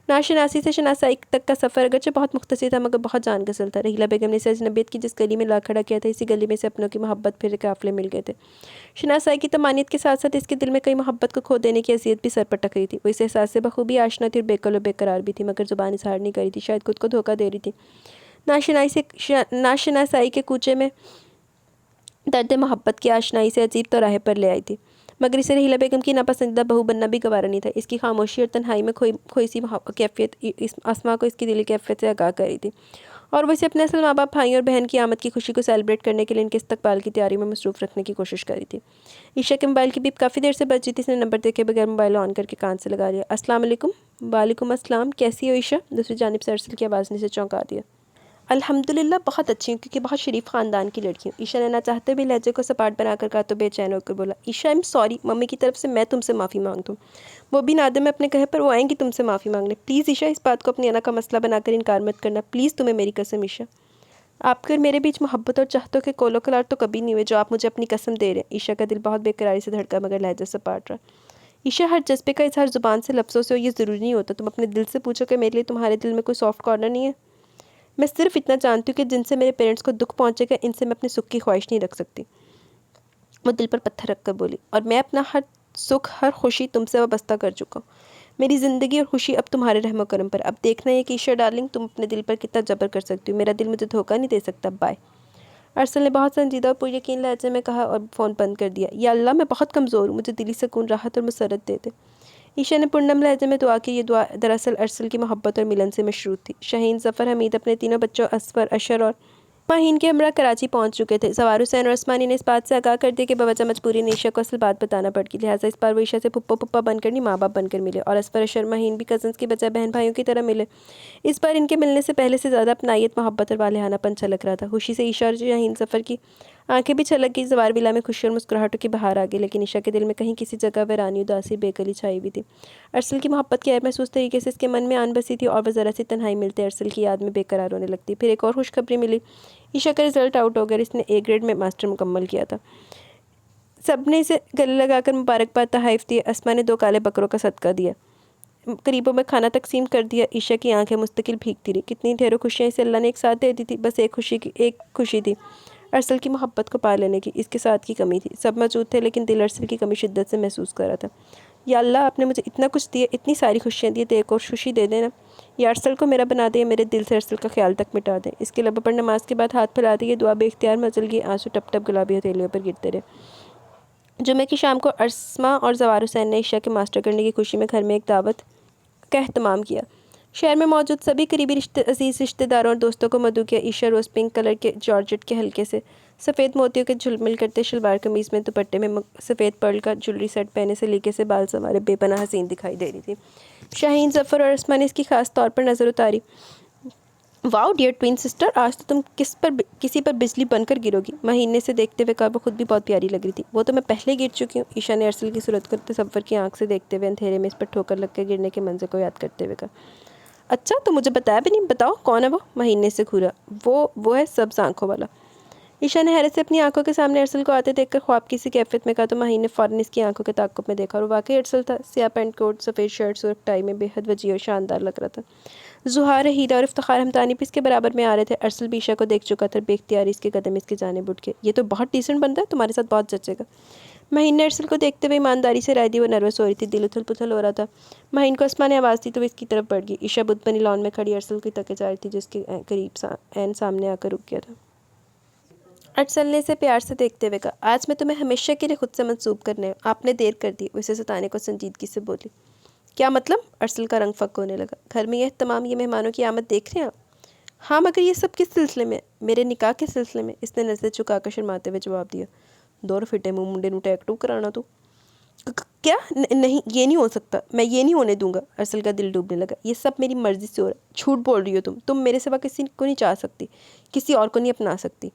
नाशनासी से शनासाई तक का सफ़र अगरचे बहुत मुख्तसर था मगर बहुत जान गसल था। रहीला बेगम ने इसे अजनबियत की जिस गली में ला खड़ा किया था, इसी गली में से अपनों की मोहब्बत फिर काफ़िले मिल गए थे। शनासाई की तमानियत के साथ साथ इसके दिल में कई मोहब्बत को खो देने की अजियत भी सर पर टक रही थी। वो इस एहसास से बखूबी आशना थी और बेकल और बेकरार भी थी, मगर ज़ुबान इजहार नहीं करी थी, शायद खुद को धोखा दे रही थी। नाशनासाई के कूचे में दर्द मोहब्बत की आशनाई से अजीब तो राह पर ले आई थी, मगर इसे रहीला बेगम की नापसंदीदा बहू बनना भी गवारा नहीं था। इसकी खामोशी और तन्हाई में खोई सी कैफियत इस आसमा को इसकी दिली कैफियत से आगाह करी थी और वो इसे अपने असल माँ बाप, भाई और बहन की आमद की खुशी को सेलिब्रेट करने के लिए इनके इस्तकबाल की तैयारी में मसरूफ़ रखने की कोशिश करी थी। ईशा के मोबाइल की बीप काफ़ी देर से बज रही थी। इसने नंबर देखे बगैर मोबाइल ऑन करके कान से लगा लिया। अस्सलाम वालेकुम। वालेकुम अस्सलाम, कैसी हो ईशा? दूसरी जानिब से अरसल की आवाज़ ने इसे चौंका दिया। अल्हम्दुलिल्लाह बहुत अच्छी हूँ क्योंकि बहुत शरीफ ख़ानदान की लड़की हूँ। ईशा ने ना चाहते भी लहजे को सपाट बनाकर कहा तो बेचैन होकर बोला, Isha I am sorry, mummy की तरफ से मैं तुमसे माफ़ी मांगता हूँ। वो भी नादे में अपने कहे पर वो आएंगी तुमसे माफ़ी मांगने। प्लीज़ ईशा, इस बात को अपनी अना का मसला बनाकर इनकार मत करना, प्लीज़, तुम्हें मेरी कसम ईशा। आपके और मेरे बीच मोहब्बत और चाहतों के कोलो कलार तो कभी नहीं हुए जो आप मुझे अपनी कसम दे रहे हैं। ईशा का दिल बहुत बेकरारी से धड़का मगर लहजे सपाट रहा। ईशा, हर जज्बे का इजहार ज़ुबान से लफ्ज़ों से हो ये ज़रूरी नहीं होता। तुम अपने दिल से पूछो कि मेरे लिए तुम्हारे दिल में कोई सॉफ्ट कॉर्नर नहीं है। मैं सिर्फ इतना जानती हूँ कि जिनसे मेरे पेरेंट्स को दुख पहुँचेगा इनसे मैं अपने सुख की ख्वाहिश नहीं रख सकती। वो दिल पर पत्थर रख कर बोली, और मैं अपना हर सुख हर खुशी तुमसे वाबस्ता कर चुका हूँ। मेरी ज़िंदगी और खुशी अब तुम्हारे रहमो करम पर। अब देखना है कि ईशा डार्लिंग तुम अपने दिल पर कितना जबर कर सकती हो। मेरा दिल मुझे धोखा नहीं दे सकता। बाय। अरसल ने बहुत संजीदा और पुरयकीन लहजे में कहा और फ़ोन बंद कर दिया। या अल्लाह, मैं बहुत कमज़ोर हूँ, मुझे दिली सुकून, राहत और मसरत दे दे। ईशा ने पूर्णम लहजे में दुआ की। ये दुआ दरअसल अरसल की मोहब्बत और मिलन से मशरूत थी। शाहीन, ज़फ़र, हमीद अपने तीनों बच्चों असफर, अशर और माहीन के हमरा कराची पहुंच चुके थे। सवार हुसैन और उस्मानी ने इस बात से आगाह कर दिया कि बवजह मजबूरी ने ईशा को असल बात बताना पड़ गई। लिहाजा इस बार वो ईशा से पुप्पा बनकर नहीं, माँ बाप बनकर मिले और असफर, अशर, माहीन भी कज़न्स की बजाय बहन भाइयों की तरह मिले। इस बार इनके मिलने से पहले से ज़्यादा अपनायत, मोहब्बत और वालेहानापन छलक रहा था। खुशी से ईशा और शाहीन ज़फ़र की आंखें भी छलक गई। ज़वार विला में खुशी और मुस्कुराहटों की बहार आ गई, लेकिन ईशा के दिल में कहीं किसी जगह वैरानी, उदासी, बेकली छाई हुई थी। अरसल की मोहब्बत की महसूस तरीके से इसके मन में आन बसी थी और वह ज़रा सी तन्हाई मिलते अरसल की याद में बेकरार होने लगती। फिर एक और खुशखबरी मिली। ईशा का रिजल्ट आउट हो गया। इसने ए ग्रेड में मास्टर मुकम्मल किया था। सब ने इसे गले लगाकर मुबारकबाद तहाइफ दी। अस्मा ने 2 काले बकरों का सदका दिया, करीबों में खाना तकसीम कर दिया। ईशा की आंखें मुस्तकिल भीगती रही। कितनी ढेरों खुशियाँ इसे अल्लाह ने एक साथ दे दी थी। बस एक खुशी थी, अरसल की मोहब्बत को पा लेने की। इसके साथ की कमी थी। सब मौजूद थे, लेकिन दिल अरसल की कमी शिद्दत से महसूस कर रहा था। या अल्लाह, आपने मुझे इतना कुछ दिया, इतनी सारी खुशियाँ दी, तो एक और खुशी दे देना। या अरसल को मेरा बना दे, मेरे दिल से अरसल का ख्याल तक मिटा दे। इसके लबों पर नमाज के बाद हाथ फैला दिए। दुआ बेख्तियार मचल गई। आंसू टप टप गुलाबी हथेलियों पर गिरते रहे। जुमे की शाम को अस्मा और ज़वार हुसैन ने ईशा के मास्टर करने की खुशी में घर में एक दावत का एहतमाम किया। शहर में मौजूद सभी करीबी अजीज़ रिश्तेदारों और दोस्तों को मदऊ किया। ईशा रोज़ पिंक कलर के जॉर्जेट के हल्के से सफ़ेद मोतियों के झुलमिल करते शलवार कमीज़ में, दुपट्टे में सफ़ेद पर्ल का ज्वेलरी सेट पहने से लीके से बाल संवारे बेपनाह हसीन दिखाई दे रही थी। शाहीन, ज़फ़र और अस्मा ने इसकी खास तौर पर नज़र उतारी। वाओ डियर ट्विन सिस्टर, आज तो तुम किसी पर बिजली बनकर गिरोगी। महीने से देखते हुए कहा। वो खुद भी बहुत प्यारी लग रही थी। वो तो मैं पहले गिर चुकी हूँ। ईशा ने अरसल की सूरत को तसव्वुर की आंख से देखते हुए अंधेरे में इस पर ठोकर लगकर गिरने के मंजर को याद करते हुए कहा। अच्छा, तो मुझे बताया भी नहीं। बताओ कौन है वो? महीने से घूरा। वो है सब्ज़ आंखों वाला। ईशा ने हैरत से अपनी आंखों के सामने अरसल को आते देखकर ख्वाब की सी कैफियत में कहा। तो महीने फ़ौरन इसकी आंखों के ताक़ुब में देखा और वाकई अरसल था। स्याह पैंट कोट, सफ़ेद शर्ट, सुर्ख टाई में बेहद वजी और शानदार लग रहा था। ज़ुहार, हीरा और इफ्तिखार हमदानी भी इसके बराबर में आ रहे थे। अरसल भी ईशा को देख चुका था। बेख्तियारी इसके कदम इसकी जानिब उठ के। ये तो बहुत डिसेंट बंदा है, तुम्हारे साथ बहुत जचेगा। महीन ने अरसल को देखते हुए ईमानदारी से राय दी। वो नर्वस हो रही थी, दिल उथल पुथल हो रहा था। महीन को अस्मा ने आवाज़ दी तो वो इसकी तरफ बढ़ गई। ईशा बुत बनी लॉन में खड़ी अरसल की तके जा रही थी, जिसके करीब ऐन सामने आकर रुक गया था। अरसल ने इसे प्यार से देखते हुए कहा। आज मैं तुम्हें हमेशा के लिए खुद से मंसूब करने, आपने देर कर दी। उसे सताने को संजीदगी से बोली। क्या मतलब? अरसल का रंग फक होने लगा। घर में यह तमाम ये मेहमानों की आमद देख रहे हैं आप? हाँ, मगर ये सब किस सिलसिले में? मेरे निकाह के सिलसिले में। इसने नज़र झुकाकर शर्माते हुए जवाब दिया। दौर फिटे मुँह मुंडे नू टैक टू कराना तू। क्या? नहीं, ये नहीं हो सकता, मैं ये नहीं होने दूंगा। अरसल का दिल डूबने लगा। ये सब मेरी मर्ज़ी से हो रहा है। झूठ बोल रही हो तुम मेरे सिवा किसी को नहीं चाह सकती, किसी और को नहीं अपना सकती।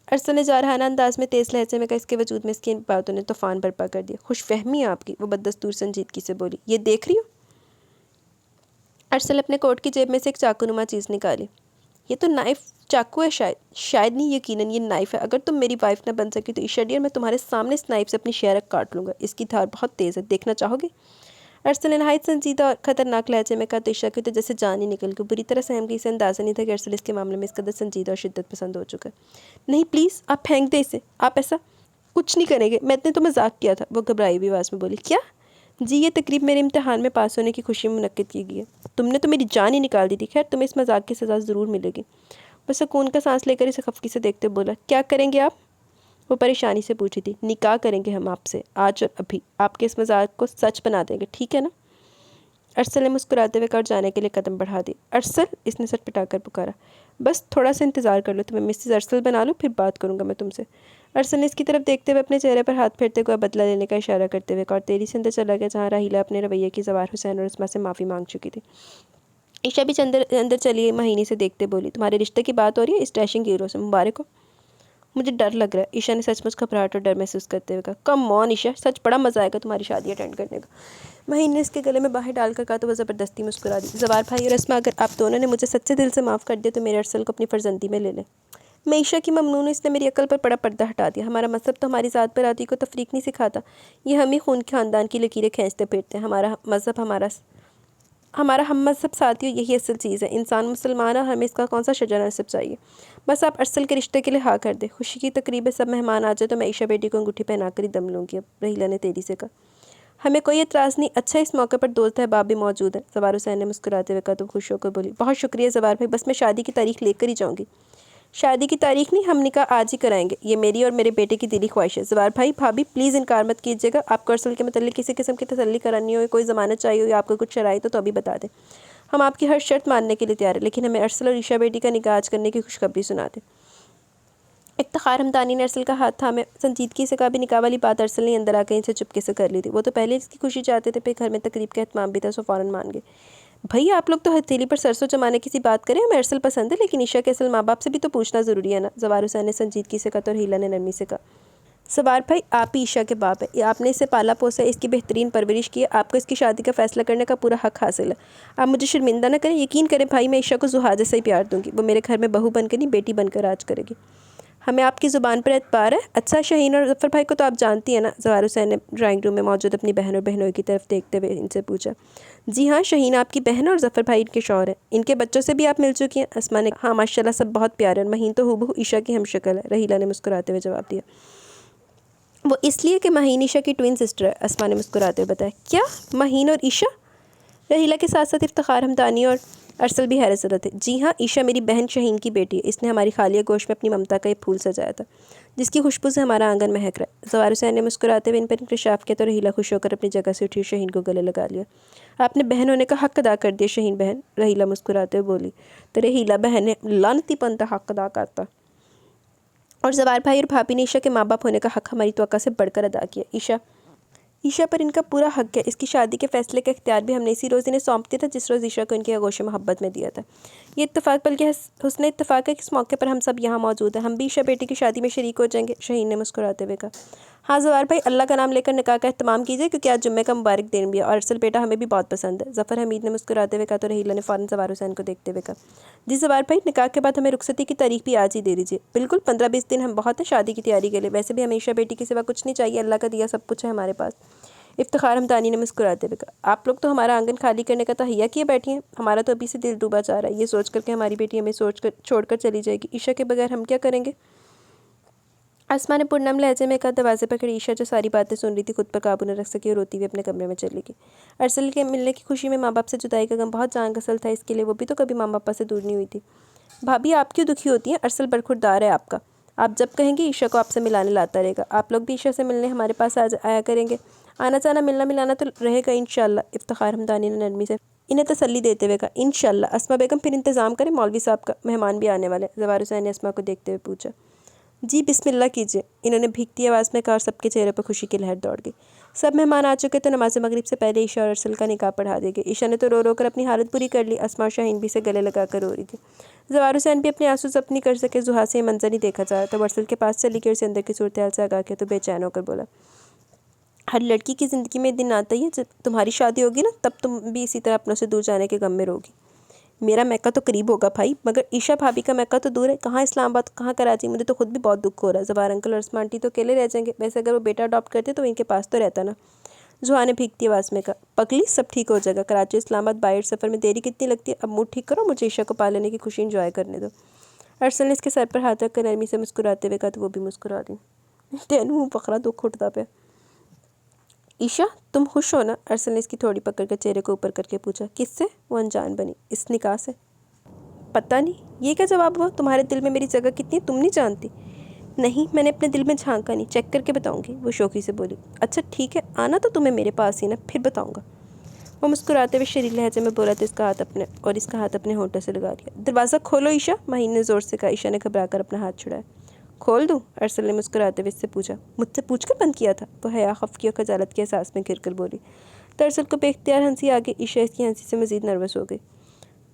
अरसल ने जारहाना अंदाज में तेज़ लहजे में कहा। इसके वजूद में इसकी इन बातों ने तूफ़ान बर्पा कर दिया। खुशफहमी है आपकी, वो बददस्तूर संजीदगी से बोली। ये देख रही हो? अरसल अपने कोट की जेब में से एक चाकूनुमा चीज़ निकाली। ये तो नाइफ चाकू है शायद नहीं, यकीनन ये नाइफ है। अगर तुम मेरी वाइफ ना बन सकी तो ईशा डियर, मैं तुम्हारे सामने इस नाइफ से अपनी शेरक काट लूँगा। इसकी धार बहुत तेज़ है, देखना चाहोगे? अरसल ने नहायत संजीदा और ख़तरनाक लहजे में कहा। तो ईशा की तो जैसे जान ही निकल गई। बुरी तरह सहम गई। इसे अंदाज़ा नहीं था कि अरसल इसके मामले में इस कदर संजीदा और शिद्दत पसंद हो चुका है। नहीं प्लीज़, आप फेंक दे इसे। आप ऐसा कुछ नहीं करेंगे, मैंने तो मजाक किया था। वो घबराई हुई आवाज़ में बोली। क्या? जी, ये तकरीब मेरे इम्तिहान में पास होने की खुशी में मुनक्किद की गई है। तुमने तो मेरी जान ही निकाल दी थी। खैर, तुम्हें इस मजाक की सज़ा ज़रूर मिलेगी। वह सुकून का सांस लेकर इसे खफकी से देखते बोला। क्या करेंगे आप? वो परेशानी से पूछी थी। निकाह करेंगे हम आपसे, आज और अभी। आपके इस मजाक को सच बना देंगे, ठीक है ना? अरसल ने मुस्कुराते हुए कर जाने के लिए कदम बढ़ा दी। अरसल, इसने सटपटाकर पुकारा। बस थोड़ा सा इंतज़ार कर लो, तुम्हें मिसेस अरसल बना लो, फिर बात करूँगा मैं तुमसे। अरसल ने इसकी तरफ देखते हुए अपने चेहरे पर हाथ फेरते हुए बदला लेने का इशारा करते हुए और तेरी से अंदर चला गया, जहाँ राहीला अपने रवैये की ज़वार हुसैन और उस्मा से माफ़ी मांग चुकी थी। ईशा भी अंदर चली महीने से देखते बोली। तुम्हारे रिश्ते की बात हो रही है इस डैशिंग हीरो से, मुबारक हो। मुझे डर लग रहा है। ईशा ने सचमुच घबराहट और डर महसूस करते हुए कहा। कम ऑन ईशा, सच बड़ा मज़ा आएगा तुम्हारी शादी अटेंड करने का। महीन ने इसके गले में बाहें डालकर कहा तो वह ज़बरदस्ती मुस्कुरा दी। ज़वार भाई और अस्मा, अगर आप दोनों ने मुझे सच्चे दिल से माफ़ कर दिया तो मेरे अरसल को अपनी फर्जंदी में ले लें। मैं ईशा की ममनून, इसने मेरी अकल पर बड़ा पर्दा हटा दिया। हमारा मज़हब तो हमारी ज़ात पर आती को तफरीक नहीं सिखाता। ये हम ही खून खानदान की लकीरें खींचते फिरते हैं। हमारा मज़हब हमारा हम मज़हब साथियों यही असल चीज़ है। इंसान मुसलमान है, हमें इसका कौन सा शजर नसब चाहिए। बस आप अरसल के रिश्ते के लिए हाँ कर दे। खुशी की तकरीब है, सब मेहमान आ जाए तो मैं ईशा बेटी को अंगूठी पहना कर ही दम लूँगी। अब रहीला ने तेजी से कहा। हमें कोई एतराज़ नहीं। अच्छा, इस मौके पर दोस्त है बाप भी मौजूद है। जवार हुसैन ने मुस्कुराते हुए कहा। तो खुश होकर बोली, बहुत शुक्रिया जवार भाई, बस मैं शादी की तारीख लेकर ही जाऊँगी। शादी की तारीख नहीं, हम निकाह आज ही कराएंगे। ये मेरी और मेरे बेटे की दिली ख्वाहिश है। जवार भाई भाभी प्लीज़ इनकार मत कीजिएगा। आपको अरसल के मतलब किसी किस्म की तसल्ली करानी हो, कोई ज़मानत चाहिए हो या आपको कुछ शराइत तो अभी बता दें। हम आपकी हर शर्त मानने के लिए तैयार है, लेकिन हमें अरसल और ईशा बेटी का निकाह आज करने की खुशखबरी सुना दें। इफ्तिखार हमदानी ने अरसल का हाथ थामे संजीदगी से कहा। भी निकाह वाली बात अरसल ने अंदर आकर इनसे चुपके से कर ली थी। वो तो पहले इसकी खुशी चाहते थे, फिर घर में तकरीब का एहतमाम भी था, सो फ़ौरन मान गए। भैया आप लोग तो हथेली पर सरसों जमाने की सी बात करें। हमें अरसल पसंद है, लेकिन ईशा के असल माँ बाप से भी तो पूछना ज़रूरी है ना। जवार हुसैन ने संजीदगी से कहा तो हीला ने नरमी से कहा। सवार भाई आप ही ईशा के बाप है, आपने इसे पाला पोसा, इसकी बेहतरीन परवरिश की है, आपको इसकी शादी का फैसला करने का पूरा हक हासिल है। आप मुझे शर्मिंदा ना करें। यकीन करें भाई, मैं ईशा को जुहा जैसा ही प्यार दूंगी। वो मेरे घर में बहू बनकर नहीं, बेटी बनकर राज करेगी। हमें आपकी ज़ुबान पर एतबार है। अच्छा, शहीन और जफ़र भाई को तो आप जानती हैं ना। जवार हुसैन ने ड्राइंग रूम में मौजूद अपनी बहन और बहनों की तरफ देखते हुए इनसे पूछा। जी हाँ, शहीन आपकी बहन और जफ़र भाई इनके शौहर हैं। इनके बच्चों से भी आप मिल चुकी हैं। अस्मा ने हाँ माशाल्लाह सब बहुत प्यारे हैं। महीन तो हूबहू ईशा की हमशक्ल है, रहीला ने मुस्कुराते हुए जवाब दिया। वो इसलिए कि महीन ईशा की ट्विन सिस्टर है, अस्मा ने मुस्कुराते हुए बताया। क्या महीन और ईशा? रहीला के साथ साथ इफ्तिखार हमदानी और अरसल भी हैरत ज़दा थे। जी हाँ, ईशा मेरी बहन शहीन की बेटी है। इसने हमारी खालिया गोश्त में अपनी ममता का एक फूल सजाया था, जिसकी खुशबू से हमारा आंगन महक रहा है। जवार हुसैन ने मुस्कुराते हुए इन पर इंकशाफ किया तो रहीला खुश होकर अपनी जगह से उठी, शहीन को गले लगा लिया। आपने बहन होने का हक अदा कर दिया शहीन बहन, रहीला मुस्कुराते हुए बोली। तो रहीला बहन ने लानती पंता हक अदा करता। और जवार भाई और भाभी ने ईशा के माँ बाप होने का हक हमारी तवक्का से बढ़कर अदा किया। ईशा पर इनका पूरा हक है। इसकी शादी के फैसले का इख्तियार भी हमने इसी रोज़ इन्हें सौंप दिया था, जिस रोज़ ईशा को इनकी आगोश मोहब्बत में दिया था। ये इत्तेफाक बल्कि हुस्न इत्तेफाक है कि इस मौके पर हम सब यहाँ मौजूद हैं। हम भी ईशा बेटी की शादी में शरीक हो जाएंगे, शहीन ने मुस्कुराते हुए कहा। हाँ जवार भाई, अल्लाह का नाम लेकर निकाह का एहतमाम कीजिए, क्योंकि आज जुम्मे का मुबारक दिन भी है और अरसल बेटा हमें भी बहुत पसंद है। जफ़र हमीद ने मुस्कुराते हुए कहा तो रहीला ने फ़ौरन जवार हुसैन को देखते हुए कहा। जी जवार भाई, निकाह के बाद हमें रुखसती की तारीख भी आज ही दे दीजिए। बिल्कुल, 15-20 दिन हम बहुत है शादी की तैयारी के लिए। वैसे भी हमें ईशा बेटी के सिवा कुछ नहीं चाहिए, अल्लाह का दिया सब कुछ है हमारे पास। इफ्तिखार हमदानी ने मुस्कुराते हुए कहा। आप लोग तो हमारा आंगन खाली करने का तहैया किए बैठी हैं। हमारा तो अभी से दिल डूबा जा रहा है, ये सोच कर के हमारी बेटी हमें छोड़कर चली जाएगी। ईशा के बगैर हम क्या करेंगे? आसमा ने पुरनम लहजे में कहा। दरवाजे पर खड़ी ईशा जो सारी बातें सुन रही थी, खुद पर काबू न रख सकी और रोती हुई अपने कमरे में चली गई। अरसल के मिलने की खुशी में माँ बाप से जुदाई का गम बहुत जान गसल था इसके लिए। वो भी तो कभी माँ बापा से दूर नहीं हुई थी। भाभी आप क्यों दुखी होती हैं? अरसल बरखुरदार है आपका। आप जब कहेंगे ईशा को आपसे मिलाने लाता रहेगा। आप लोग भी ईशा से मिलने हमारे पास आया करेंगे। आना जाना मिलना मिलाना तो रहेगा इंशाल्लाह। इफ्तिखार हमदानी ने नरमी से इन्हें तसल्ली देते हुए कहा। इंशाल्लाह। अस्मा बेगम फिर इंतज़ाम करें, मौलवी साहब का मेहमान भी आने वाले। जवार हुसैन ने अस्मा को देखते हुए पूछा। जी बिस्मिल्लाह कीजिए, इन्होंने भीगती आवाज़ में कहा और सबके चेहरे पर खुशी की लहर दौड़ गई। सब मेहमान आ चुके तो नमाज मगरिब से पहले ईशा और अरसल का निकाह पढ़ा देंगे। ईशा ने तो रो रो कर अपनी हालत पूरी कर ली। अस्मा और शाहीन भी से गले लगा कर रो रही थी। जवार हुसैन भी अपने आंसू जब्त नहीं कर सके। जुहा से ये मंजर नहीं देखा जा रहा था। अरसल के पास चली गई, उसे अंदर की सूरत हाल से आगाह किया तो बेचैन होकर बोला। हर लड़की की ज़िंदगी में दिन आता ही है, जब तुम्हारी शादी होगी ना, तब तुम भी इसी तरह अपनों से दूर जाने के गम में रहोगी। मेरा मैका तो करीब होगा भाई, मगर ईशा भाभी का मैका तो दूर है। कहाँ इस्लामाबाद, कहाँ कराची। मुझे तो खुद भी बहुत दुख हो रहा है। जवार अंकल और अस्मा आंटी तो अकेले रह जाएंगे। वैसे अगर वो बेटा अडॉप्ट करते तो इनके पास तो रहता ना। जुहा ने भीगती आवाज़ में कहा। पगली, सब ठीक हो जाएगा। कराची इस्लामाबाद बाहर सफ़र में देरी कितनी लगती है। अब मूड ठीक करो, मुझे ईशा को पा लेने की खुशी इंजॉय करने दो। अरसल ने इसके सर पर हाथ रखकर नरमी से मुस्कुराते हुए कहा तो वो भी मुस्कुरा दी। तेनू पकड़ा दुख उठता पे। ईशा तुम खुश हो ना? अरसल ने इसकी थोड़ी पकड़ कर चेहरे को ऊपर करके पूछा। किससे? वो अनजान बनी। इस निकाह से। पता नहीं, ये क्या जवाब हुआ? तुम्हारे दिल में मेरी जगह कितनी है तुम नहीं जानती? नहीं, मैंने अपने दिल में झांका नहीं, चेक करके बताऊंगी, वो शौकी से बोली। अच्छा ठीक है, आना तो तुम्हें मेरे पास ही ना, फिर बताऊंगा। वो मुस्कुराते हुए शरीर लहजे में बोला तो इसका हाथ अपने होंठों से लगा लिया। दरवाज़ा खोलो ईशा, महीन ने ज़ोर से कहा। ईशा ने घबरा कर अपना हाथ छुड़ाया। खोल दूँ? अरसल ने मुस्कुराते हुए इससे पूछा। मुझसे पूछ कर बंद किया था? वो हया खफकी और खजालत के एहसास में घिर कर बोली। तो अरसल को बेख्तियार हंसी आ गई। ईशा इसकी हंसी से मज़ीद नर्वस हो गई।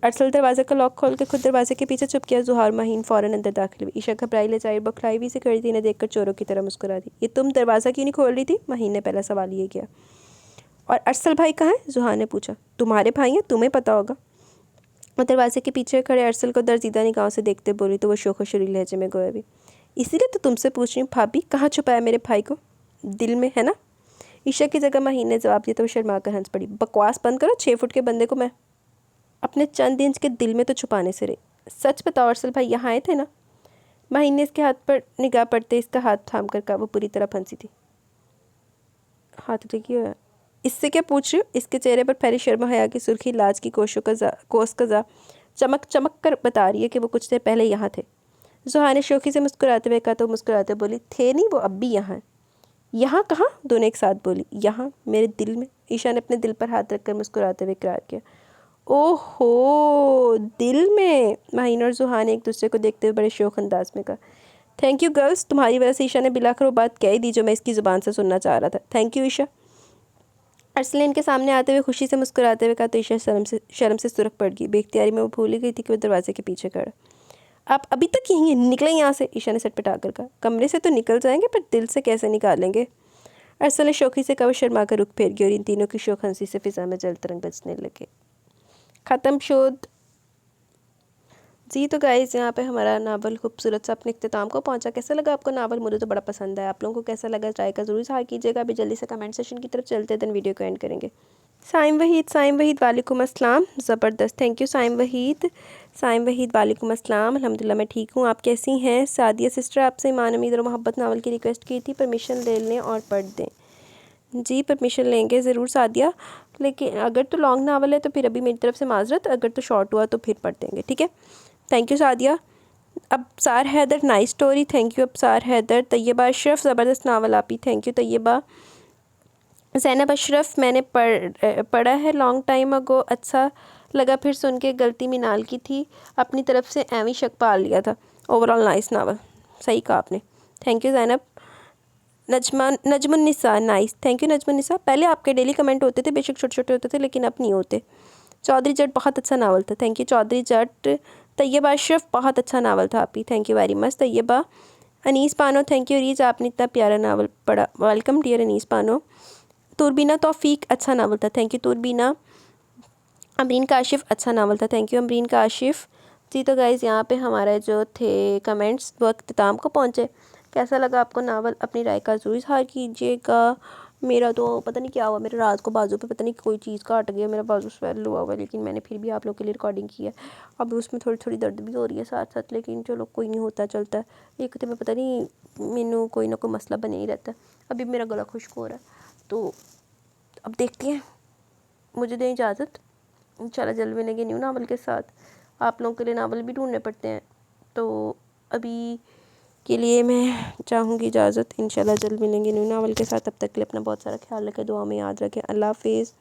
अरसल दरवाजे का लॉक खोल के खुद दरवाजे के पीछे छुप गया। जुहार महीन फ़ौरन अंदर दाखिल हुई। ईशा घबराई ले जाए बखलाई हुई से खड़ी थी। इन्हें देखकर चोरों की तरह मुस्कुरा दी। ये तुम दरवाज़ा क्यों नहीं खोल रही थी? महीन ने पहला सवाल ये किया। और अरसल भाई कहाँ है? जुहार ने पूछा। तुम्हारे भाई हैं, तुम्हें पता होगा। वो दरवाजे के पीछे खड़े अरसल को दर्जीदा निगाहों से देखते बोली तो वो शोखो शरीर लहजे में गोया भी। इसीलिए तो तुमसे पूछ रही हूँ भाभी, कहाँ छुपाया मेरे भाई को? दिल में है ना? ईशा की जगह महीन ने जवाब दिया तो वो शर्मा कर हंस पड़ी। बकवास बंद करो, 6 फुट के बंदे को मैं अपने चंद इंच के दिल में तो छुपाने से रहे। सच बताओ अरसल भाई यहाँ आए थे ना? माहीन ने इसके हाथ पर निगाह पड़ते इसका हाथ थाम कर कहा। वो पूरी तरह फंसी थी। हाथ टेकी हुआ, इससे क्या पूछ रही हो? इसके चेहरे पर फैली शर्म हया की सुर्खी लाज की कोस कजा चमक चमक कर बता रही है कि वो कुछ देर पहले यहाँ थे। जुहा ने शौकी से मुस्कुराते हुए कहा तो मुस्कुराते बोली, थे नहीं, वो अब भी यहाँ है। यहाँ कहाँ? दोनों एक साथ बोली। यहाँ मेरे दिल में। ईशा ने अपने दिल पर हाथ रखकर मुस्कुराते हुए इकरार किया। ओहो, दिल में? माहीन और जुहा ने एक दूसरे को देखते हुए बड़े शौक अंदाज में कहा। थैंक यू गर्ल्स, तुम्हारी वजह से ईशा ने बिलाकर वो बात कह ही दी जो मैं इसकी ज़ुबान से सुनना चाह रहा था। Thank you Isha. अरसलीन के सामने आते हुए खुशी से मुस्कुराते हुए कहा तो ईशा शर्म से सुरख पड़ गई। बेख्तियारी में वो भूल ही गई थी कि वो दरवाजे के पीछे खड़ा। आप अभी तक यहीं निकले यहाँ से? ईशा ने सटपटा कर कहा। कमरे से तो निकल जाएंगे पर दिल से कैसे निकालेंगे? अरसल ने शौकी से कहा। वो शर्मा कर रुख फेर गई और इन तीनों की शौक हंसी से फिजा में जल तरंग बजने लगे। ख़त्म शोध जी। तो गाइज़ यहाँ पे हमारा नावल खूबसूरत सा अपने इख्तिताम को पहुँचा। कैसा लगा आपको नावल? मुझे तो बड़ा पसंद आया। आप लोगों को कैसा लगा ट्राई का ज़रूर इज़हार कीजिएगा। अभी जल्दी से कमेंट सेशन की तरफ चलते देन वीडियो को एंड करेंगे। साइम वहीद वालेकुम अस्सलाम। ज़बरदस्त, थैंक यू साइम वहीद वालेकुम अस्सलाम। अल्हम्दुलिल्लाह मैं ठीक हूँ, आप कैसी हैं? सादिया सिस्टर आपसे ईमान उम्मीद और मोहब्बत नावल की रिक्वेस्ट की थी, परमिशन ले लें और पढ़ दें। जी परमिशन लेंगे ज़रूर सादिया, लेकिन अगर तो लॉन्ग नावल है तो फिर अभी मेरी तरफ से माजरत, अगर तो शॉर्ट हुआ तो फिर पढ़ देंगे, ठीक है? Thank you Sadia. अब Sara Haider, nice story, thank you अब सार हैदर। तैयबा अशरफ, ज़बरदस्त नावल आप ही, थैंक यू तैयबा। ज़ैनब अशरफ, मैंने पढ़ा है लॉन्ग टाइम अगो, अच्छा लगा फिर सुन के, गलती मिनाल की थी, अपनी तरफ से एवी शक पाल लिया था। ओवरऑल नाइस नावल, सही कहा आपने, thank you Zainab. Najmunnisa, nice, thank you Najmunnisa. पहले आपके डेली कमेंट होते थे, बेशक छोटे छोटे होते थे लेकिन अब नहीं होते। चौधरी जट, बहुत अच्छा नावल था, थैंक यू चौधरी जट। तैयबा अशरफ, बहुत अच्छा नावल था आप ही, thank you very much Tayyaba. Anees Pano, thank you रीज, आपने इतना प्यारा नावल पढ़ा, वेलकम डियर अनीस पानो। तुरबीना तौफीक, अच्छा नावल था, थैंक यू तुरबीना। अमरीन काशिफ, अच्छा नावल था, थैंक यू अमरीन काशिफ। जी तो गाइज़ यहाँ पे हमारे जो थे कमेंट्स वो अख्तिताम को पहुँचे। कैसा लगा आपको नावल? अपनी राय का ज़रूर इज़हार कीजिएगा। मेरा तो पता नहीं क्या हुआ, मेरे रात को बाजू पे पता नहीं कोई चीज़ काट गया, मेरा बाजू स्वेल हुआ हुआ, लेकिन मैंने फिर भी आप लोग के लिए रिकॉर्डिंग की है। अब उसमें थोड़ी थोड़ी दर्द भी हो रही है साथ साथ, लेकिन चलो कोई नहीं, होता चलता है। एक तो मैं पता नहीं मैनू कोई ना कोई मसला बने ही रहता है। अभी मेरा गला खुश्क हो रहा है तो अब देखते हैं। मुझे दें इजाज़त, इंशाल्लाह जल्द मिलेंगे न्यू नावल के साथ। आप लोगों के लिए नावल भी ढूंढने पड़ते हैं, तो अभी के लिए मैं चाहूँगी इजाज़त। इंशाल्लाह जल्द मिलेंगे न्यू नावल के साथ। तब तक के लिए अपना बहुत सारा ख्याल रखें, दुआ में याद रखें। अल्लाह हाफिज़।